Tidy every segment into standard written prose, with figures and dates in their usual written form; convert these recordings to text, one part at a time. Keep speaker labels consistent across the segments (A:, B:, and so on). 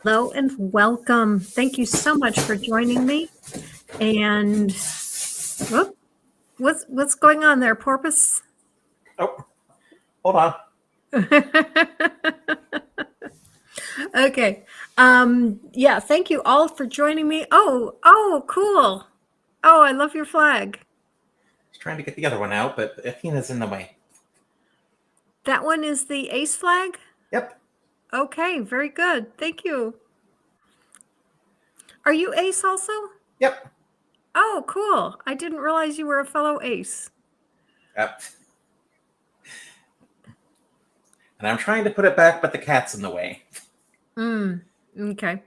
A: Hello and welcome. Thank you so much for joining me. And whoop, what's going on there, Porpoise?
B: Oh, hold on.
A: Okay. Yeah, thank you all for joining me. Oh, cool. Oh, I love your flag.
B: I was trying to get the other one out, but Athena's in the way.
A: That one is the ace flag?
B: Yep.
A: Okay, very good. Thank you. Are you ace also?
B: Yep.
A: Oh, cool. I didn't realize you were a fellow ace.
B: Yep. And I'm trying to put it back, but the cat's in the way.
A: Okay.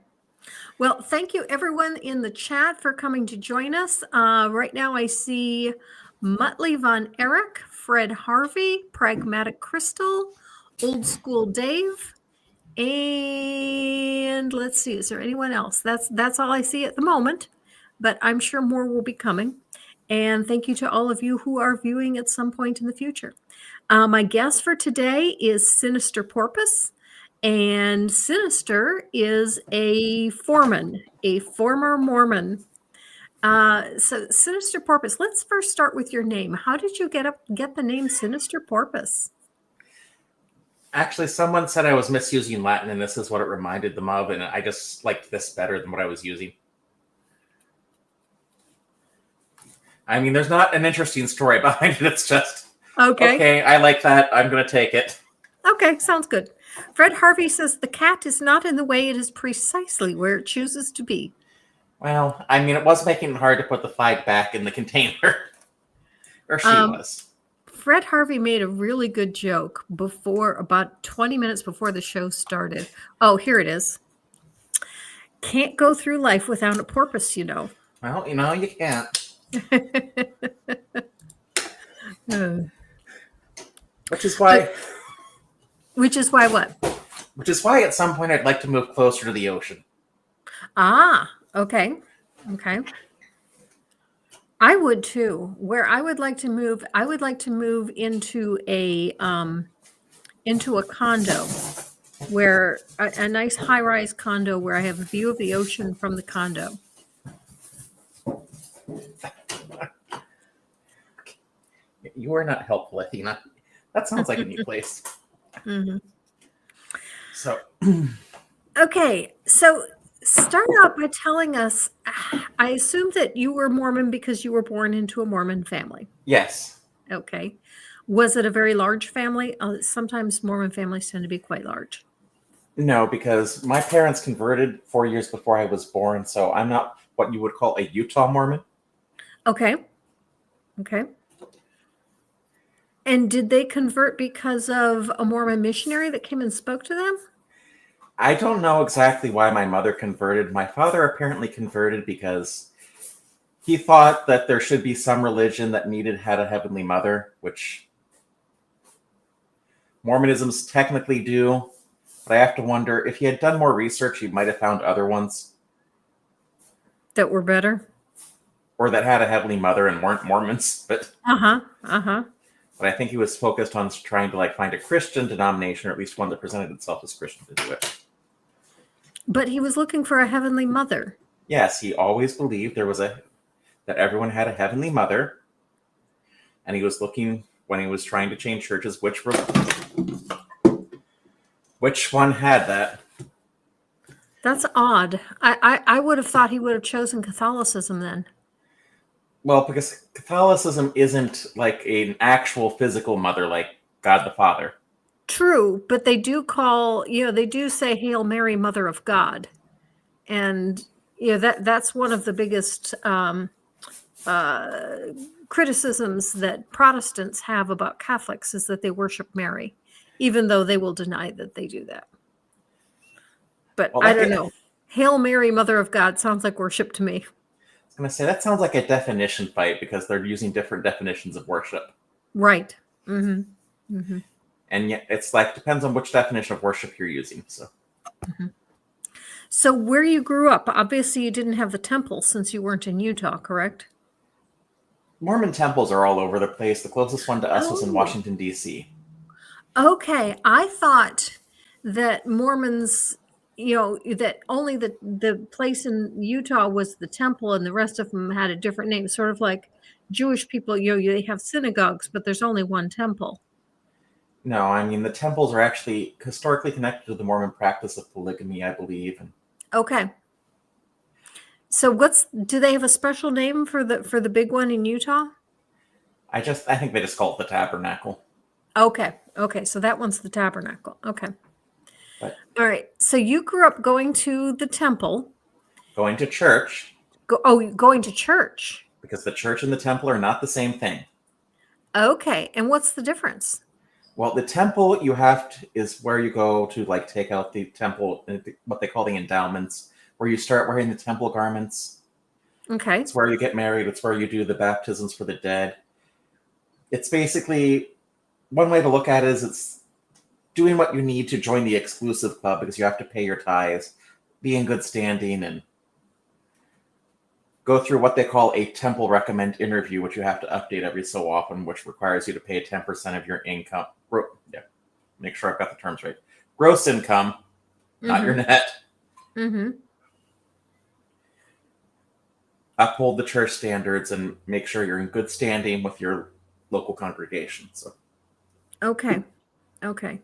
A: Well, thank you everyone in the chat for coming to join us. Right now I see Muttley Von Erich, Fred Harvey, Pragmatic Crystal, Old School Dave, and let's see, is there anyone else? That's all I see at the moment, but I'm sure more will be coming. And thank you to all of you who are viewing at some point in the future. My guest for today is Sinister Porpoise. And Sinister is a foreman, a former Mormon. So Sinister Porpoise, let's first start with your name. How did you get the name Sinister Porpoise?
B: Actually, someone said I was misusing Latin, and this is what it reminded them of, and I just liked this better than what I was using. I mean, there's not an interesting story behind it. It's just, okay, I like that. I'm going to take it.
A: Okay, sounds good. Fred Harvey says the cat is not in the way. It is precisely where it chooses to be.
B: Well, I mean, it was making it hard to put the flag back in the container. Or she was.
A: Fred Harvey made a really good joke about 20 minutes before the show started. Oh, here it is. Can't go through life without a porpoise, you know.
B: Well, you can't. Which is why
A: what?
B: Which is why at some point I'd like to move closer to the ocean.
A: Ah, okay. I would too. Where I would like to move into a condo, where a nice high-rise condo where I have a view of the ocean from the condo.
B: You are not helpful, Athena. That sounds like a new place.
A: Mm-hmm.
B: So,
A: okay. So start out by telling us, I assume that you were Mormon because you were born into a Mormon family.
B: Yes.
A: Okay. Was it a very large family? Sometimes Mormon families tend to be quite large.
B: No, because my parents converted 4 years before I was born, so I'm not what you would call a Utah Mormon.
A: Okay. And did they convert because of a Mormon missionary that came and spoke to them?
B: I don't know exactly why my mother converted. My father apparently converted because he thought that there should be some religion that had a heavenly mother, which Mormonisms technically do. But I have to wonder, if he had done more research, he might have found other ones
A: that were better,
B: or that had a heavenly mother and weren't Mormons. But But I think he was focused on trying to like find a Christian denomination, or at least one that presented itself as Christian, to do it.
A: But he was looking for a heavenly mother.
B: Yes, he always believed that everyone had a heavenly mother, and he was looking, when he was trying to change churches, which one had that.
A: That's odd. I would have thought he would have chosen Catholicism then.
B: Well, because Catholicism isn't like an actual physical mother like God the Father.
A: True, but they do they do say Hail Mary, Mother of God. And that's one of the biggest criticisms that Protestants have about Catholics, is that they worship Mary, even though they will deny that they do that. But I don't know. Hail Mary, Mother of God sounds like worship to me.
B: I was going to say, that sounds like a definition fight, because they're using different definitions of worship.
A: Right. Mm-hmm. Mm-hmm.
B: And yet it's like, depends on which definition of worship you're using. So.
A: Mm-hmm. So where you grew up, obviously you didn't have the temple since you weren't in Utah, correct?
B: Mormon temples are all over the place. The closest one to us was in Washington, D.C.
A: Okay. I thought that Mormons that only the place in Utah was the temple and the rest of them had a different name, sort of like Jewish people, they have synagogues, but there's only one temple.
B: No, I mean the temples are actually historically connected to the Mormon practice of polygamy, I believe. And
A: Okay. So do they have a special name for the big one in Utah?
B: I think they just call it the tabernacle.
A: Okay. Okay. So that one's the tabernacle. Okay.
B: But
A: All right. So you grew up going to the temple,
B: going to church,
A: going to church.
B: because the church and the temple are not the same thing.
A: Okay. And what's the difference?
B: Well, the temple is where you go to like take out the temple, what they call the endowments, where you start wearing the temple garments.
A: Okay.
B: It's where you get married. It's where you do the baptisms for the dead. It's basically, one way to look at it is it's doing what you need to join the exclusive club, because you have to pay your tithes, be in good standing, and go through what they call a temple recommend interview, which you have to update every so often, which requires you to pay 10% of your income. Yeah, make sure I've got the terms right. Gross income, not your net.
A: Mm-hmm.
B: Uphold the church standards and make sure you're in good standing with your local congregation. So,
A: Okay. Okay.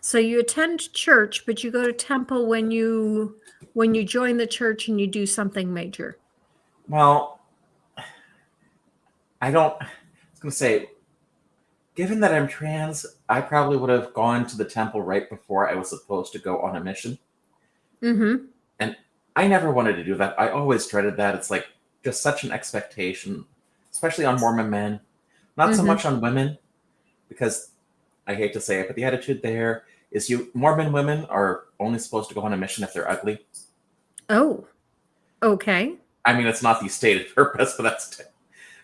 A: So you attend church, but you go to temple when you join the church and you do something major.
B: well, I was going to say, given that I'm trans, I probably would have gone to the temple right before I was supposed to go on a mission.
A: Mm-hmm.
B: And I never wanted to do that. I always dreaded that. It's like just such an expectation, especially on Mormon men. Not so
A: Mm-hmm.
B: much on women, because I hate to say it, but the attitude there is Mormon women are only supposed to go on a mission if they're ugly.
A: Oh, okay.
B: I mean, it's not the stated purpose, but that's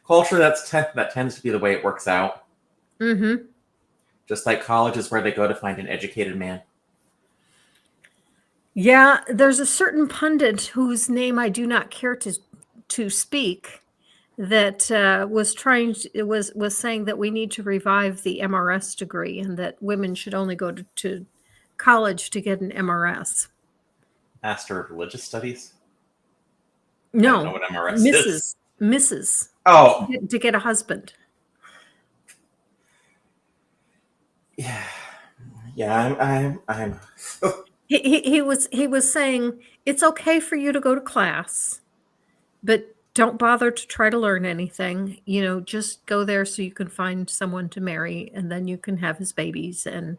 B: culture. That tends to be the way it works out.
A: Mm-hmm.
B: Just like college is where they go to find an educated man.
A: Yeah, there's a certain pundit whose name I do not care to speak that was saying that we need to revive the MRS degree and that women should only go to college to get an MRS.
B: Master of Religious Studies. I don't know
A: No,
B: what MRS is.
A: Mrs.
B: Oh,
A: To get a husband.
B: yeah, yeah. I'm.
A: He was saying it's okay for you to go to class, but don't bother to try to learn anything. Just go there so you can find someone to marry, and then you can have his babies and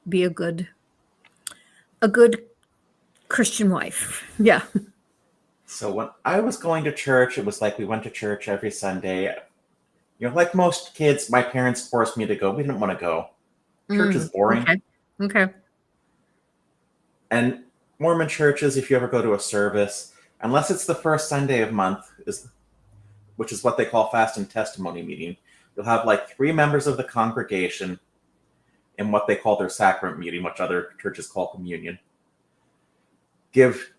A: be a good Christian wife. Yeah.
B: So when I was going to church, it was like we went to church every Sunday. Like most kids, my parents forced me to go. We didn't want to go. Church is boring.
A: Okay. Okay.
B: And Mormon churches, if you ever go to a service, unless it's the first Sunday of month, which is what they call fast and testimony meeting, you'll have like 3 members of the congregation in what they call their sacrament meeting, which other churches call communion. Give,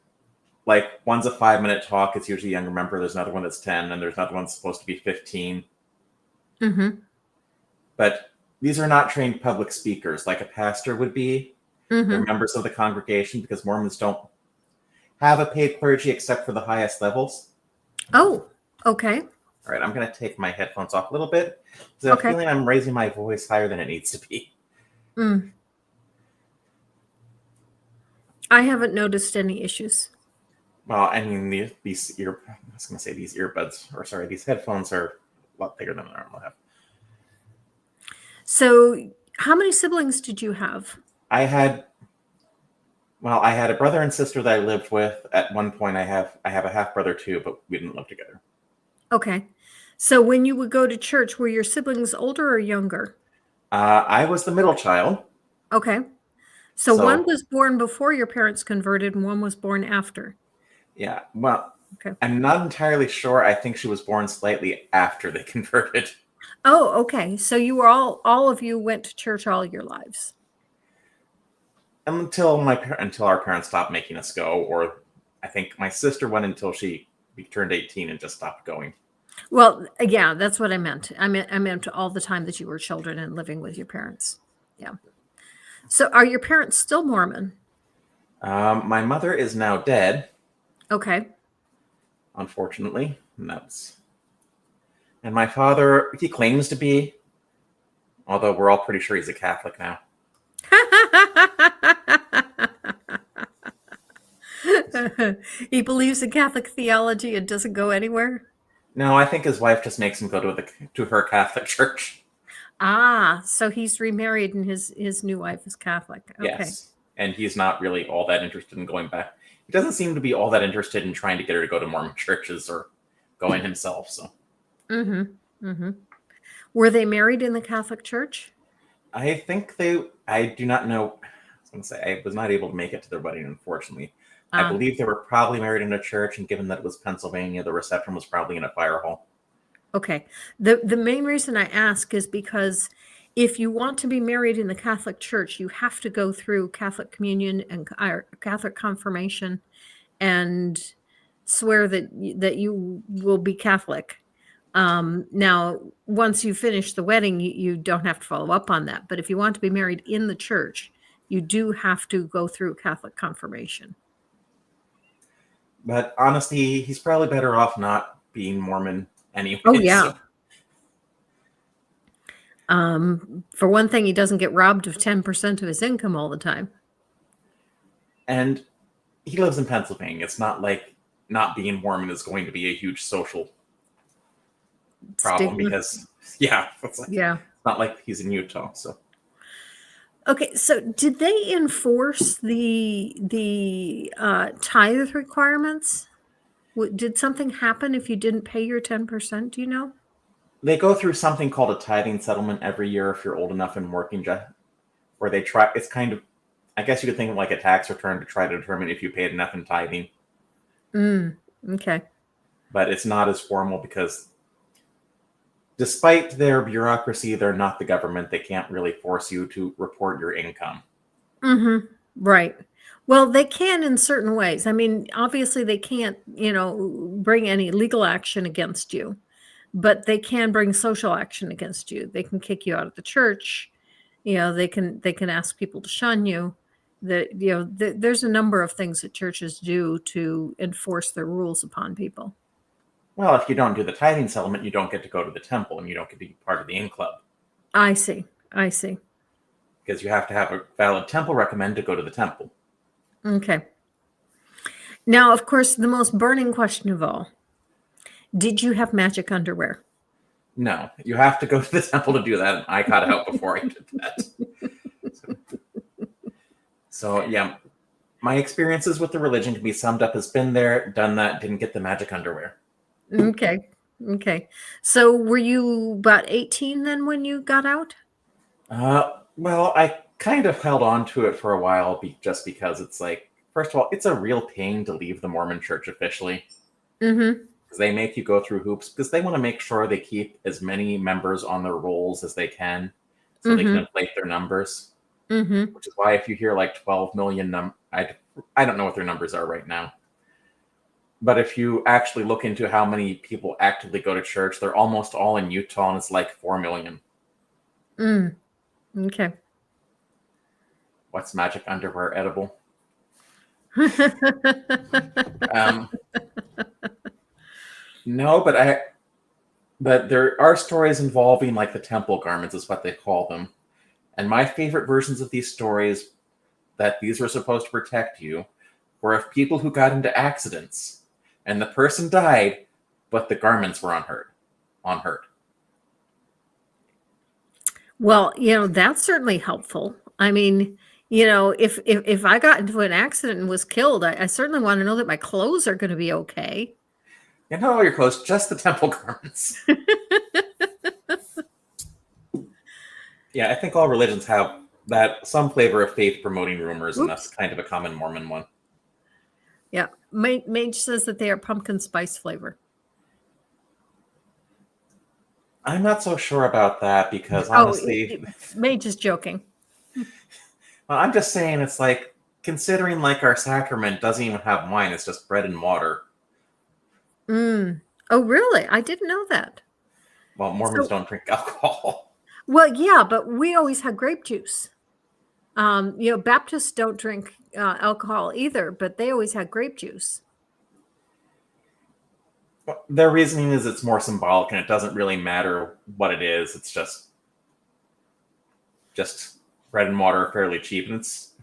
B: like, one's a 5-minute talk. It's usually a younger member. There's another one that's 10, and there's another one that's supposed to be 15.
A: Mm-hmm.
B: But these are not trained public speakers like a pastor would be.
A: Mm-hmm.
B: They're members of the congregation, because Mormons don't have a paid clergy except for the highest levels.
A: Oh, okay.
B: All right, I'm going to take my headphones off a little bit, because I'm feeling I'm raising my voice higher than it needs to be.
A: I haven't noticed any issues.
B: Well, I mean, these earbuds, or sorry, these headphones are a lot bigger than I normally have.
A: So, how many siblings did you have?
B: I had a brother and sister that I lived with. At one point, I have a half brother too, but we didn't live together.
A: Okay. So when you would go to church, were your siblings older or younger?
B: I was the middle child.
A: Okay. So one was born before your parents converted and one was born after.
B: Yeah. Well,
A: okay.
B: I'm not entirely sure. I think she was born slightly after they converted.
A: Oh, okay. So you were all of you went to church all your lives.
B: Until our parents stopped making us go, or I think my sister went until she turned 18 and just stopped going.
A: Well, yeah, that's what I meant. I meant all the time that you were children and living with your parents. Yeah. So are your parents still Mormon?
B: My mother is now dead,
A: Okay.
B: unfortunately. And my father, he claims to be, although we're all pretty sure he's a Catholic now.
A: He believes in Catholic theology and doesn't go anywhere.
B: No, I think his wife just makes him go to her Catholic church.
A: Ah, so he's remarried and his new wife is Catholic. Okay.
B: Yes. And he's not really all that interested in going back. He doesn't seem to be all that interested in trying to get her to go to Mormon churches or going himself. So
A: Mm-hmm. Mm-hmm. Were they married in the Catholic Church?
B: I think I do not know. I was going to say, I was not able to make it to their wedding, unfortunately. I
A: Ah,
B: believe they were probably married in a church, and given that it was Pennsylvania, the reception was probably in a fire hall.
A: okay. The main reason I ask is because if you want to be married in the Catholic Church, you have to go through Catholic communion and Catholic confirmation and swear that you will be Catholic. Now, once you finish the wedding, you don't have to follow up on that. But if you want to be married in the church, you do have to go through Catholic confirmation.
B: But honestly, he's probably better off not being Mormon anyway.
A: Oh yeah.
B: So.
A: For one thing, he doesn't get robbed of 10% of his income all the time.
B: And he lives in Pennsylvania. It's not like not being Mormon is going to be a huge social problem
A: Stigma.
B: because, it's
A: Yeah.
B: not like he's in Utah. So
A: Okay, so did they enforce the tithe requirements? Did something happen if you didn't pay your 10%? Do you know?
B: they go through something called a tithing settlement every year if you're old enough and working, where they try. It's kind of, I guess you could think of like a tax return to try to determine if you paid enough in tithing.
A: Okay.
B: But it's not as formal because despite their bureaucracy, they're not the government. They can't really force you to report your income.
A: Mm-hmm. Right. Well, they can in certain ways. I mean, obviously they can't, bring any legal action against you, but they can bring social action against you. They can kick you out of the church. They can ask people to shun you. There's a number of things that churches do to enforce their rules upon people.
B: Well, if you don't do the tithing settlement, you don't get to go to the temple and you don't get to be part of the in club
A: I see. I see.
B: because you have to have a valid temple recommend to go to the temple.
A: Okay. Now, of course, the most burning question of all, did you have magic underwear?
B: No, you have to go to the temple to do that. And I got out before I did that. So yeah, my experiences with the religion can be summed up as been there, done that, didn't get the magic underwear.
A: Okay. Okay. So were you about 18 then when you got out?
B: Well, I kind of held on to it for a while just because it's like, first of all, it's a real pain to leave the Mormon church officially.
A: Mm-hmm.
B: Because they make you go through hoops because they want to make sure they keep as many members on their rolls as they can so they can inflate their numbers.
A: Mm-hmm.
B: Which is why if you hear like 12 million, I don't know what their numbers are right now. But if you actually look into how many people actively go to church, they're almost all in Utah and it's like 4 million.
A: Okay.
B: What's magic underwear edible? No, but there are stories involving like the temple garments is what they call them. And my favorite versions of these stories that these were supposed to protect you were of people who got into accidents and the person died, but the garments were unhurt.
A: Well, that's certainly helpful. I mean, if I got into an accident and was killed, I certainly want to know that my clothes are going to be okay.
B: And not all your clothes, just the temple garments. Yeah, I think all religions have that some flavor of faith promoting rumors, and that's kind of a common Mormon one.
A: Yeah. Mage says that they are pumpkin spice flavor.
B: I'm not so sure about that because honestly,
A: Mage is joking.
B: well, I'm just saying it's like considering like our sacrament doesn't even have wine; it's just bread and water.
A: Oh, really? I didn't know that.
B: Well, Mormons don't drink alcohol.
A: Well, yeah, but we always had grape juice. Baptists don't drink alcohol either, but they always had grape juice.
B: Their reasoning is it's more symbolic and it doesn't really matter what it is. It's just bread and water, fairly cheap, and it's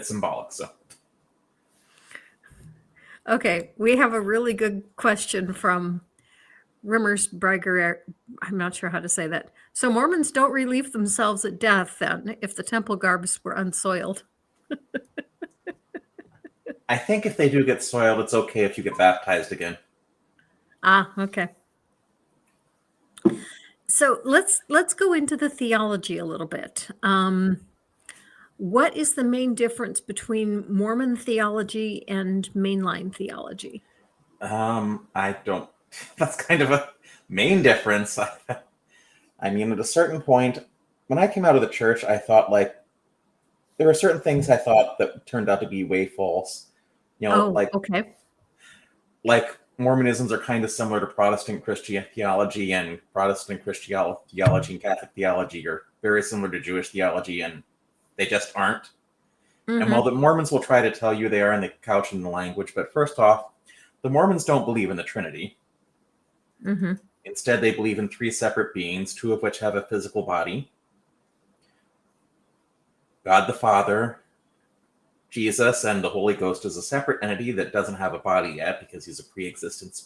B: symbolic. So
A: Okay, we have a really good question from Rimmersberger. I'm not sure how to say that. So Mormons don't relieve themselves at death then if the temple garbs were unsoiled.
B: I think if they do get soiled, it's okay if you get baptized again.
A: Ah, okay. So let's go into the theology a little bit. What is the main difference between Mormon theology and mainline theology?
B: I don't. That's kind of a main difference. I mean, at a certain point, when I came out of the church, I thought like there were certain things I thought that turned out to be way false.
A: Oh, okay.
B: Like Mormonisms are kind of similar to Protestant Christian theology, and Protestant Christian theology and Catholic theology are very similar to Jewish theology, and they just aren't. And while
A: Mm-hmm.
B: the Mormons will try to tell you they are in the couch in the language, but first off, the Mormons don't believe in the Trinity.
A: Mm-hmm.
B: Instead, they believe in three separate beings, two of which have a physical body: God the Father, Jesus, and the Holy Ghost is a separate entity that doesn't have a body yet because he's a pre-existent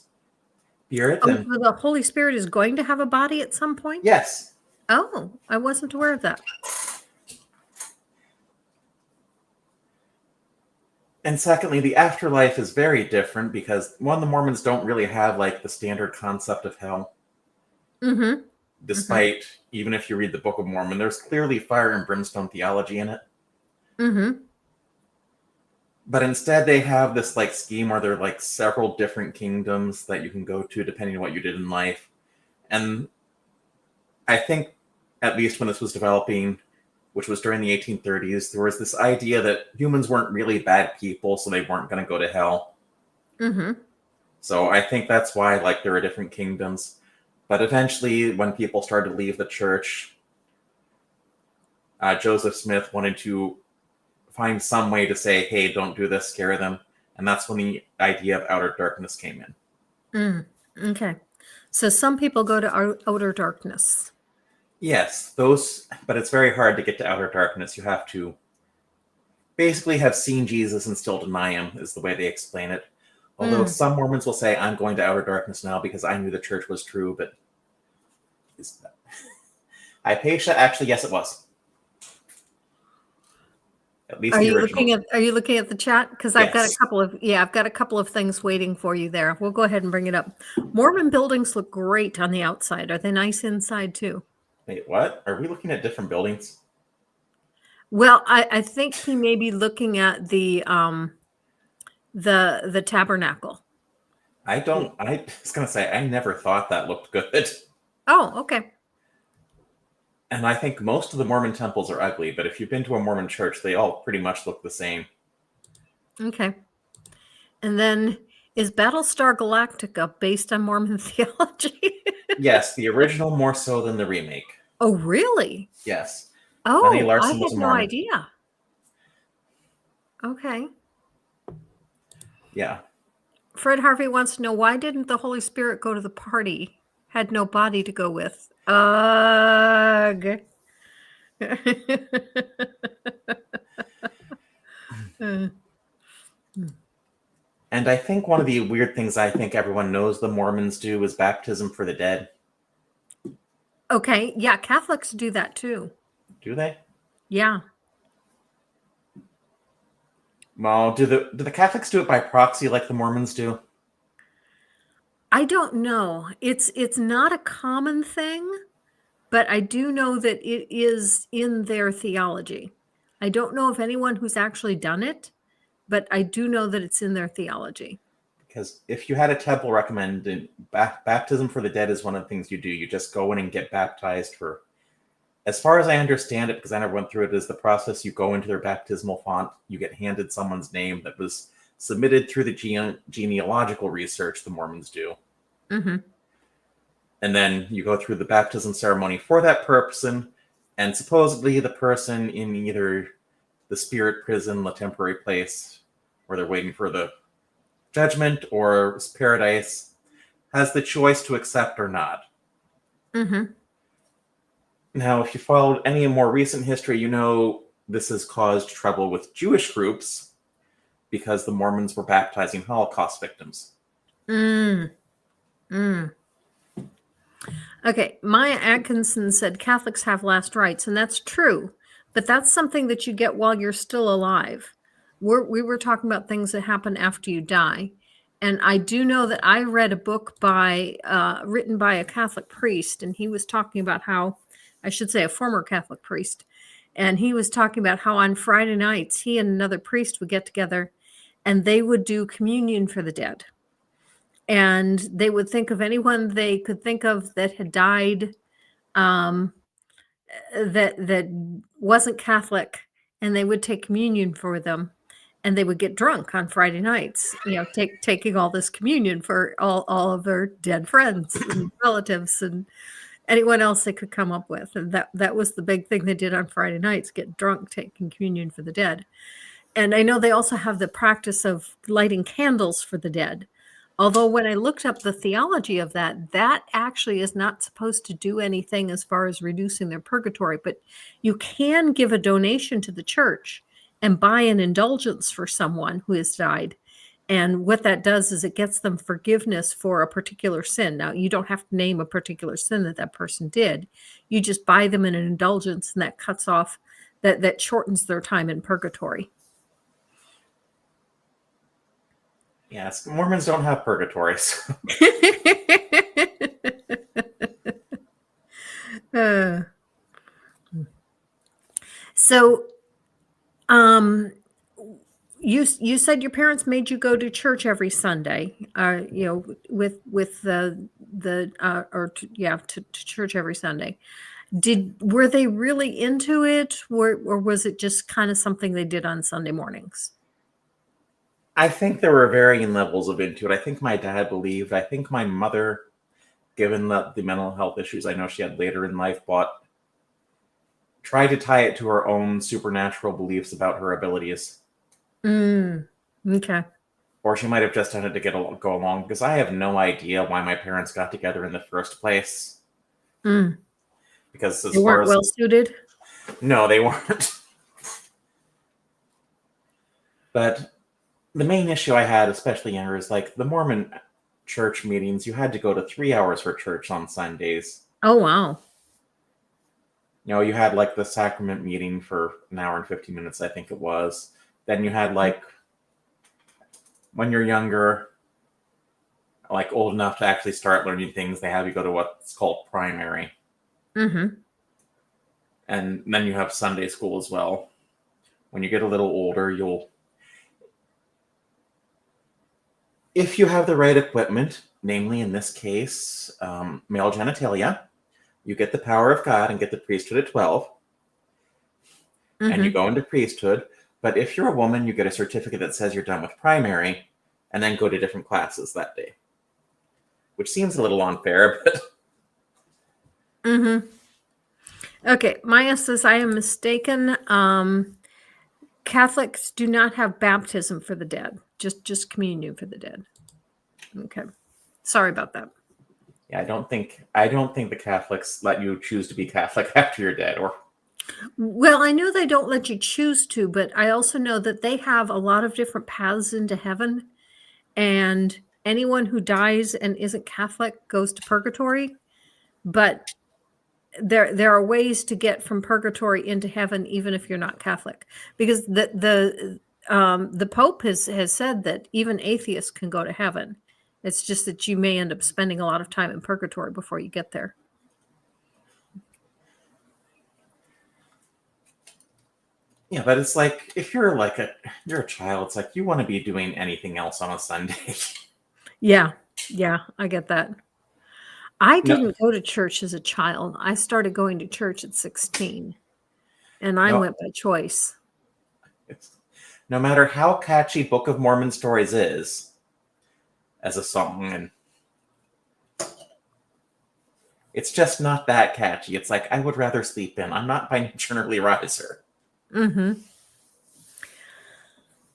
B: spirit.
A: Oh,
B: And
A: so the Holy Spirit is going to have a body at some point?
B: yes,
A: Oh, I wasn't aware of that.
B: and secondly, the afterlife is very different because one, the Mormons don't really have like the standard concept of hell.
A: Mm-hmm.
B: Despite, even if you read the Book of Mormon, there's clearly fire and brimstone theology in it.
A: Mm-hmm.
B: But instead, they have this like scheme where there are like several different kingdoms that you can go to depending on what you did in life. And I think, at least when this was developing, which was during the 1830s, there was this idea that humans weren't really bad people, so they weren't going to go to hell.
A: Mm-hmm.
B: So I think that's why like there are different kingdoms. But eventually, when people started to leave the church, Joseph Smith wanted to find some way to say, hey, don't do this, scare them. And that's when the idea of outer darkness came in.
A: Okay. So some people go to outer darkness.
B: Yes, but it's very hard to get to outer darkness. You have to basically have seen Jesus and still deny him, is the way they explain it. Although some Mormons will say, I'm going to outer darkness now because I knew the church was true, but Hypatia, actually, yes, it was. At least
A: Are
B: the
A: you
B: original.
A: looking at the chat? Because I've got a couple of things waiting for you there. We'll go ahead and bring it up. Mormon buildings look great on the outside. Are they nice inside too?
B: Wait, what? Are we looking at different buildings?
A: Well, I think he may be looking at the tabernacle.
B: I was going to say, I never thought that looked good.
A: Oh, okay.
B: And I think most of the Mormon temples are ugly, but if you've been to a Mormon church, they all pretty much look the same.
A: Okay. And then is Battlestar Galactica based on Mormon theology?
B: Yes, the original more so than the remake.
A: Oh, really?
B: Yes. Lenny
A: Oh, I
B: Larson was
A: had
B: a
A: no
B: Mormon.
A: idea. Okay.
B: Yeah.
A: Fred Harvey wants to know, why didn't the Holy Spirit go to the party? Had no body to go with. Ugh.
B: And I think one of the weird things I think everyone knows the Mormons do is baptism for the dead.
A: Okay. Yeah, Catholics do that too.
B: Do they?
A: Yeah.
B: Well, do the Catholics do it by proxy like the Mormons do?
A: I don't know. It's not a common thing, but I do know that it is in their theology. I don't know of anyone who's actually done it, but I do know that it's in their theology.
B: Because if you had a temple recommended, baptism for the dead is one of the things you do. You just go in and get baptized for, as far as I understand it, because I never went through it, is the process. You go into their baptismal font, you get handed someone's name that was submitted through the genealogical research the Mormons do.
A: Mm-hmm.
B: And then you go through the baptism ceremony for that person, and supposedly the person in either the spirit prison, the temporary place where they're waiting for the judgment, or paradise, has the choice to accept or not.
A: Mm-hmm.
B: Now, if you followed any more recent history, you know this has caused trouble with Jewish groups because the Mormons were baptizing Holocaust victims.
A: Mm. Mm. Okay, Maya Atkinson said Catholics have last rites, and that's true, but that's something that you get while you're still alive. We were talking about things that happen after you die, and I do know that I read a book written by a Catholic priest, and he was talking about how, I should say, a former Catholic priest, and he was talking about how on Friday nights he and another priest would get together, and they would do communion for the dead. And they would think of anyone they could think of that had died, um, that wasn't Catholic, and they would take communion for them, and they would get drunk on Friday nights, taking all this communion for all of their dead friends and relatives and anyone else they could come up with. And that was the big thing they did on Friday nights, get drunk, taking communion for the dead. And I know they also have the practice of lighting candles for the dead. Although when I looked up the theology of that, that actually is not supposed to do anything as far as reducing their purgatory. But you can give a donation to the church and buy an indulgence for someone who has died. And what that does is it gets them forgiveness for a particular sin. Now, you don't have to name a particular sin that person did. You just buy them an indulgence, and that cuts off, that shortens their time in purgatory.
B: Yes, Mormons don't have purgatories.
A: So, you said your parents made you go to church every Sunday, with to church every Sunday. Were they really into it, or was it just kind of something they did on Sunday mornings?
B: I think there were varying levels of into it. I think my dad believed. I think my mother, given the mental health issues I know she had later in life, tried to tie it to her own supernatural beliefs about her abilities.
A: Okay.
B: Or she might have just done it to go along, because I have no idea why my parents got together in the first place. Because
A: they weren't well suited?
B: No, they weren't. But the main issue I had, especially younger, is like the Mormon church meetings, you had to go to 3 hours for church on Sundays.
A: Oh, wow.
B: You had like the sacrament meeting for an hour and 15 minutes, I think it was. Then you had like, when you're younger, like old enough to actually start learning things, they have you go to what's called primary.
A: Mm-hmm.
B: And then you have Sunday school as well. When you get a little older, if you have the right equipment, namely in this case, male genitalia, you get the power of God and get the priesthood at 12. And you go into priesthood. But if you're a woman, you get a certificate that says you're done with primary, and then go to different classes that day. Which seems a little unfair, but...
A: Okay, Maya says, I am mistaken. Catholics do not have baptism for the dead, just communion for the dead. Okay, sorry about that.
B: Yeah, I don't think the Catholics let you choose to be Catholic after you're dead, or...
A: Well, I know they don't let you choose to, but I also know that they have a lot of different paths into heaven, and anyone who dies and isn't Catholic goes to purgatory. But there are ways to get from purgatory into heaven, even if you're not Catholic, because the Pope has said that even atheists can go to heaven. It's just that you may end up spending a lot of time in purgatory before you get there.
B: Yeah, but it's like, if you're a child, it's like you want to be doing anything else on a Sunday.
A: Yeah, I get that. I didn't go to church as a child. I started going to church at 16, and I went by choice.
B: No matter how catchy Book of Mormon stories is as a song, and it's just not that catchy. It's like, I would rather sleep in. I'm not by nature an early riser.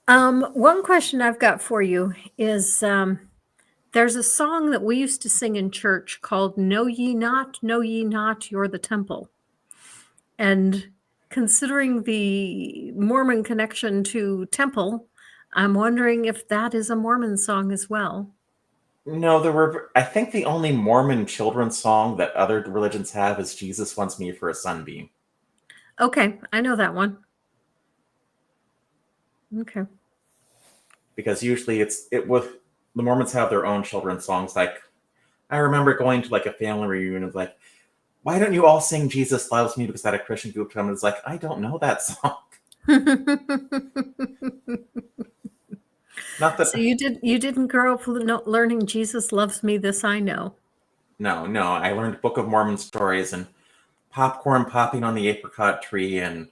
A: One question I've got for you is there's a song that we used to sing in church called Know Ye Not, You're the Temple. And considering the Mormon connection to temple, I'm wondering if that is a Mormon song as well.
B: No, there were. I think the only Mormon children's song that other religions have is "Jesus Wants Me for a Sunbeam."
A: Okay, I know that one. Okay.
B: Because usually it with the Mormons have their own children's songs. Like I remember going to like a family reunion, it's like, why don't you all sing "Jesus Loves Me"? Because that a Christian group to them is like, I don't know that song. Not
A: So
B: that.
A: you didn't grow up learning Jesus loves me, this I know.
B: No, no. I learned Book of Mormon stories and popcorn popping on the apricot tree, and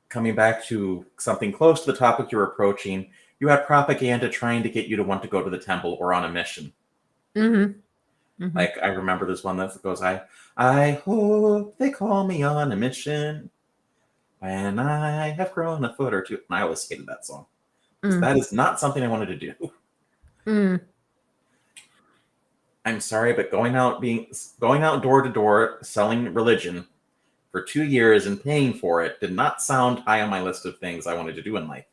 B: coming back to something close to the topic you're approaching, you had propaganda trying to get you to want to go to the temple or on a mission.
A: Mm-hmm. Mm-hmm.
B: Like I remember there's one that goes, I hope they call me on a mission when I have grown a foot or two. And I always hated that song because
A: Mm.
B: that is not something I wanted to do.
A: Mm.
B: I'm sorry, but going out door to door selling religion for 2 years and paying for it did not sound high on my list of things I wanted to do in life.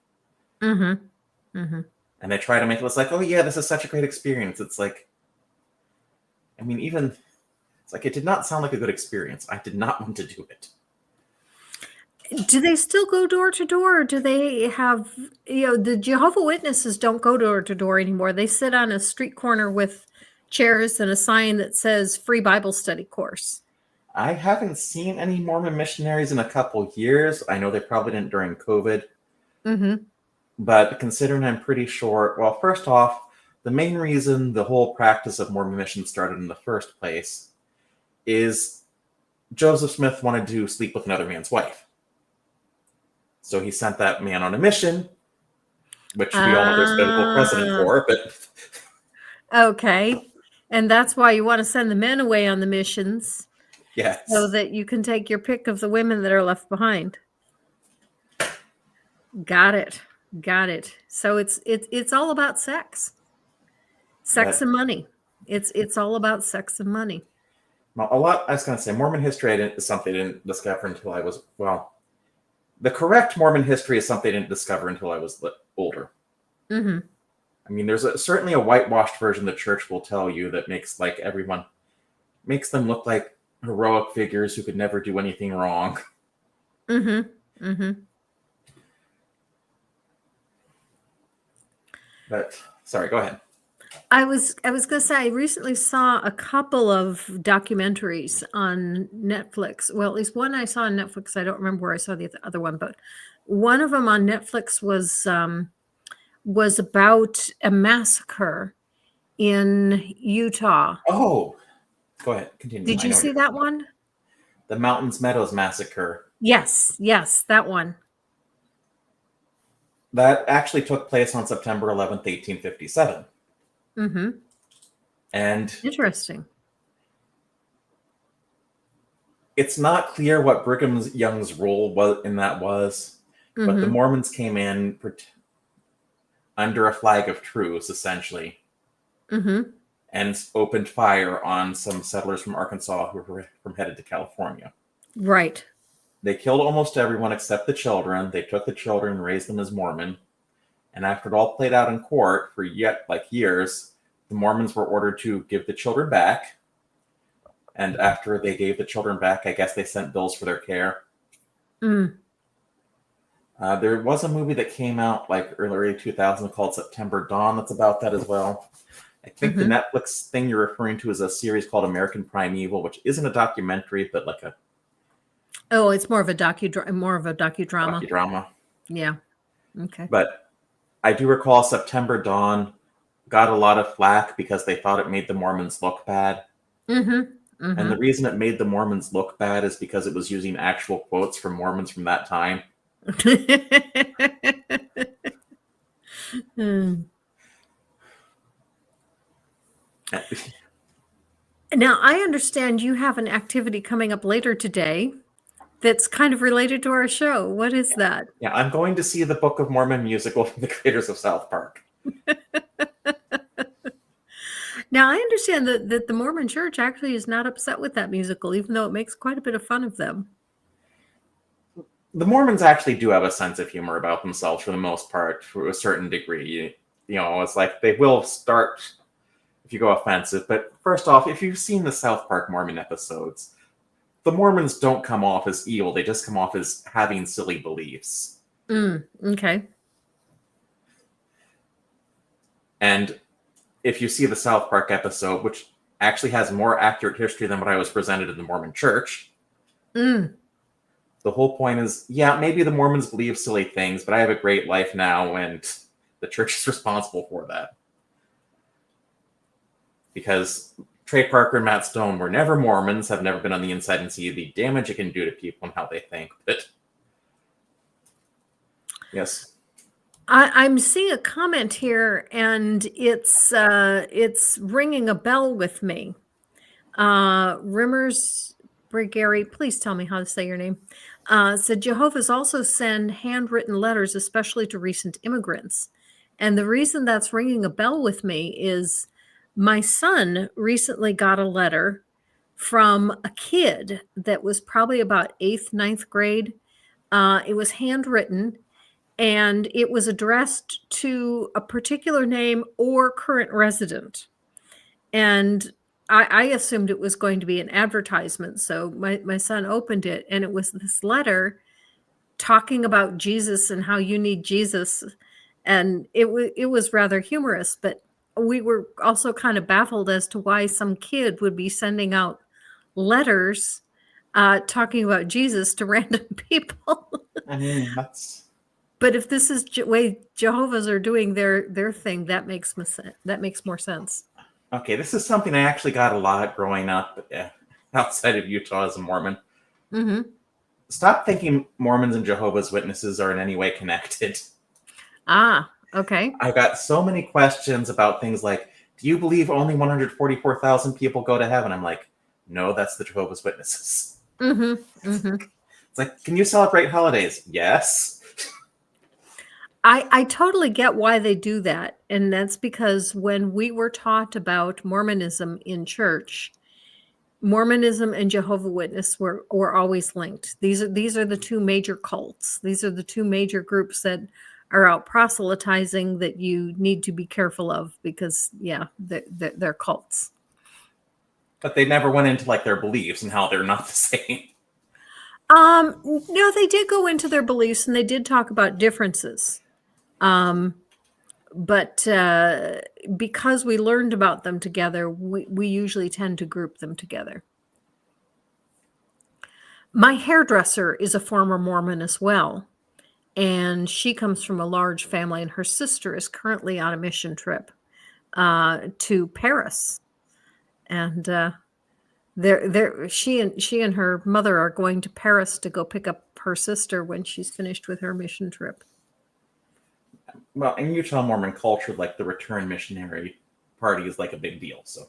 A: Mm-hmm. Mm-hmm.
B: And they try to make it look like, oh yeah, this is such a great experience. It's like, I mean, even it's like it did not sound like a good experience. I did not want to do it.
A: Do they still go door to door, or do they have, the Jehovah Witnesses don't go door to door anymore. They sit on a street corner with chairs and a sign that says free Bible study course.
B: I haven't seen any Mormon missionaries in a couple years. I know they probably didn't during COVID,
A: Mm-hmm.
B: but considering I'm pretty sure, well, first off, the main reason the whole practice of Mormon mission started in the first place is Joseph Smith wanted to sleep with another man's wife. So he sent that man on a mission, which we all know there's biblical precedent
A: Ah,
B: for, but
A: okay. And that's why you want to send the men away on the missions so
B: yes.
A: that you can take your pick of the women that are left behind. Got it. Got it. So it's all about sex. Sex
B: But
A: and money. It's all about sex and money.
B: well, I was going to say, Mormon history is something I didn't discover until I was, well, the correct Mormon history is something I didn't discover until I was older.
A: Mm-hmm.
B: I mean, there's certainly a whitewashed version the church will tell you that makes them look like heroic figures who could never do anything wrong.
A: Mm-hmm. Mm-hmm.
B: But sorry, go ahead.
A: I was gonna say I recently saw a couple of documentaries on Netflix. Well, at least one I saw on Netflix. I don't remember where I saw the other one, but one of them on Netflix was about a massacre in Utah.
B: Oh, go ahead, continue.
A: Did
B: I
A: you
B: know what
A: see
B: you're
A: that
B: talking about.
A: one?
B: The Mountains Meadows Massacre.
A: Yes, yes, that one.
B: That actually took place on September 11th, 1857.
A: Mm-hmm.
B: And
A: Interesting.
B: it's not clear what Brigham Young's role was, but the
A: Mm-hmm.
B: Mormons came in under a flag of truce, essentially,
A: Mm-hmm.
B: and opened fire on some settlers from Arkansas who were headed to California.
A: Right.
B: They killed almost everyone except the children. They took the children and raised them as Mormon. And after it all played out in court for years, the Mormons were ordered to give the children back. And after they gave the children back, I guess they sent bills for their care.
A: Mm.
B: There was a movie that came out like early 2000 called September Dawn that's about that as well. I think the
A: Mm-hmm.
B: Netflix thing you're referring to is a series called American Primeval, which isn't a documentary, but like a
A: Oh, it's more of a docudrama.
B: docudrama.
A: Yeah. Okay.
B: But I do recall September Dawn got a lot of flack because they thought it made the Mormons look bad.
A: Mm-hmm.
B: And the
A: Mm-hmm.
B: reason it made the Mormons look bad is because it was using actual quotes from Mormons from that time.
A: Hmm. Now, I understand you have an activity coming up later today that's kind of related to our show. What is that?
B: Yeah, I'm going to see the Book of Mormon musical from the creators of South Park.
A: Now, I understand that the Mormon Church actually is not upset with that musical, even though it makes quite a bit of fun of them.
B: The Mormons actually do have a sense of humor about themselves for the most part, to a certain degree. You know, it's like they will start if you go offensive. But first off, if you've seen the South Park Mormon episodes, the Mormons don't come off as evil. They just come off as having silly beliefs.
A: Okay.
B: And if you see the South Park episode, which actually has more accurate history than what I was presented in the Mormon Church, the whole point is, yeah, maybe the Mormons believe silly things, but I have a great life now, and the church is responsible for that. Because Trey Parker and Matt Stone were never Mormons, have never been on the inside and see the damage it can do to people and how they think. But yes.
A: I'm seeing a comment here, and it's ringing a bell with me. Rimmers Brigary, please tell me how to say your name. Said Jehovah's also send handwritten letters, especially to recent immigrants. And the reason that's ringing a bell with me is my son recently got a letter from a kid that was probably about 8th, 9th grade. It was handwritten, and it was addressed to a particular name or current resident. And I assumed it was going to be an advertisement. So my son opened it, and it was this letter talking about Jesus and how you need Jesus. And it was rather humorous, but we were also kind of baffled as to why some kid would be sending out letters talking about Jesus to random people.
B: I mean, that's...
A: But if this is way Jehovah's are doing their thing, that makes more sense.
B: Okay, this is something I actually got a lot growing up outside of Utah as a Mormon.
A: Mm-hmm.
B: Stop thinking Mormons and Jehovah's Witnesses are in any way connected.
A: Ah, okay.
B: I got so many questions about things like, do you believe only 144,000 people go to heaven? I'm like, no, that's the Jehovah's Witnesses.
A: Mm-hmm. Mm-hmm.
B: It's like, can you celebrate holidays? Yes.
A: I totally get why they do that. And that's because when we were taught about Mormonism in church, Mormonism and Jehovah's Witness were always linked. These are the two major cults. These are the two major groups that are out proselytizing that you need to be careful of because, yeah, they're cults.
B: But they never went into like their beliefs and how they're not the same.
A: No, they did go into their beliefs and they did talk about differences. But because we learned about them together, we usually tend to group them together. My hairdresser is a former Mormon as well, and she comes from a large family, and her sister is currently on a mission trip to Paris. And she and her mother are going to Paris to go pick up her sister when she's finished with her mission trip.
B: Well, in Utah Mormon culture, like the return missionary party is like a big deal. So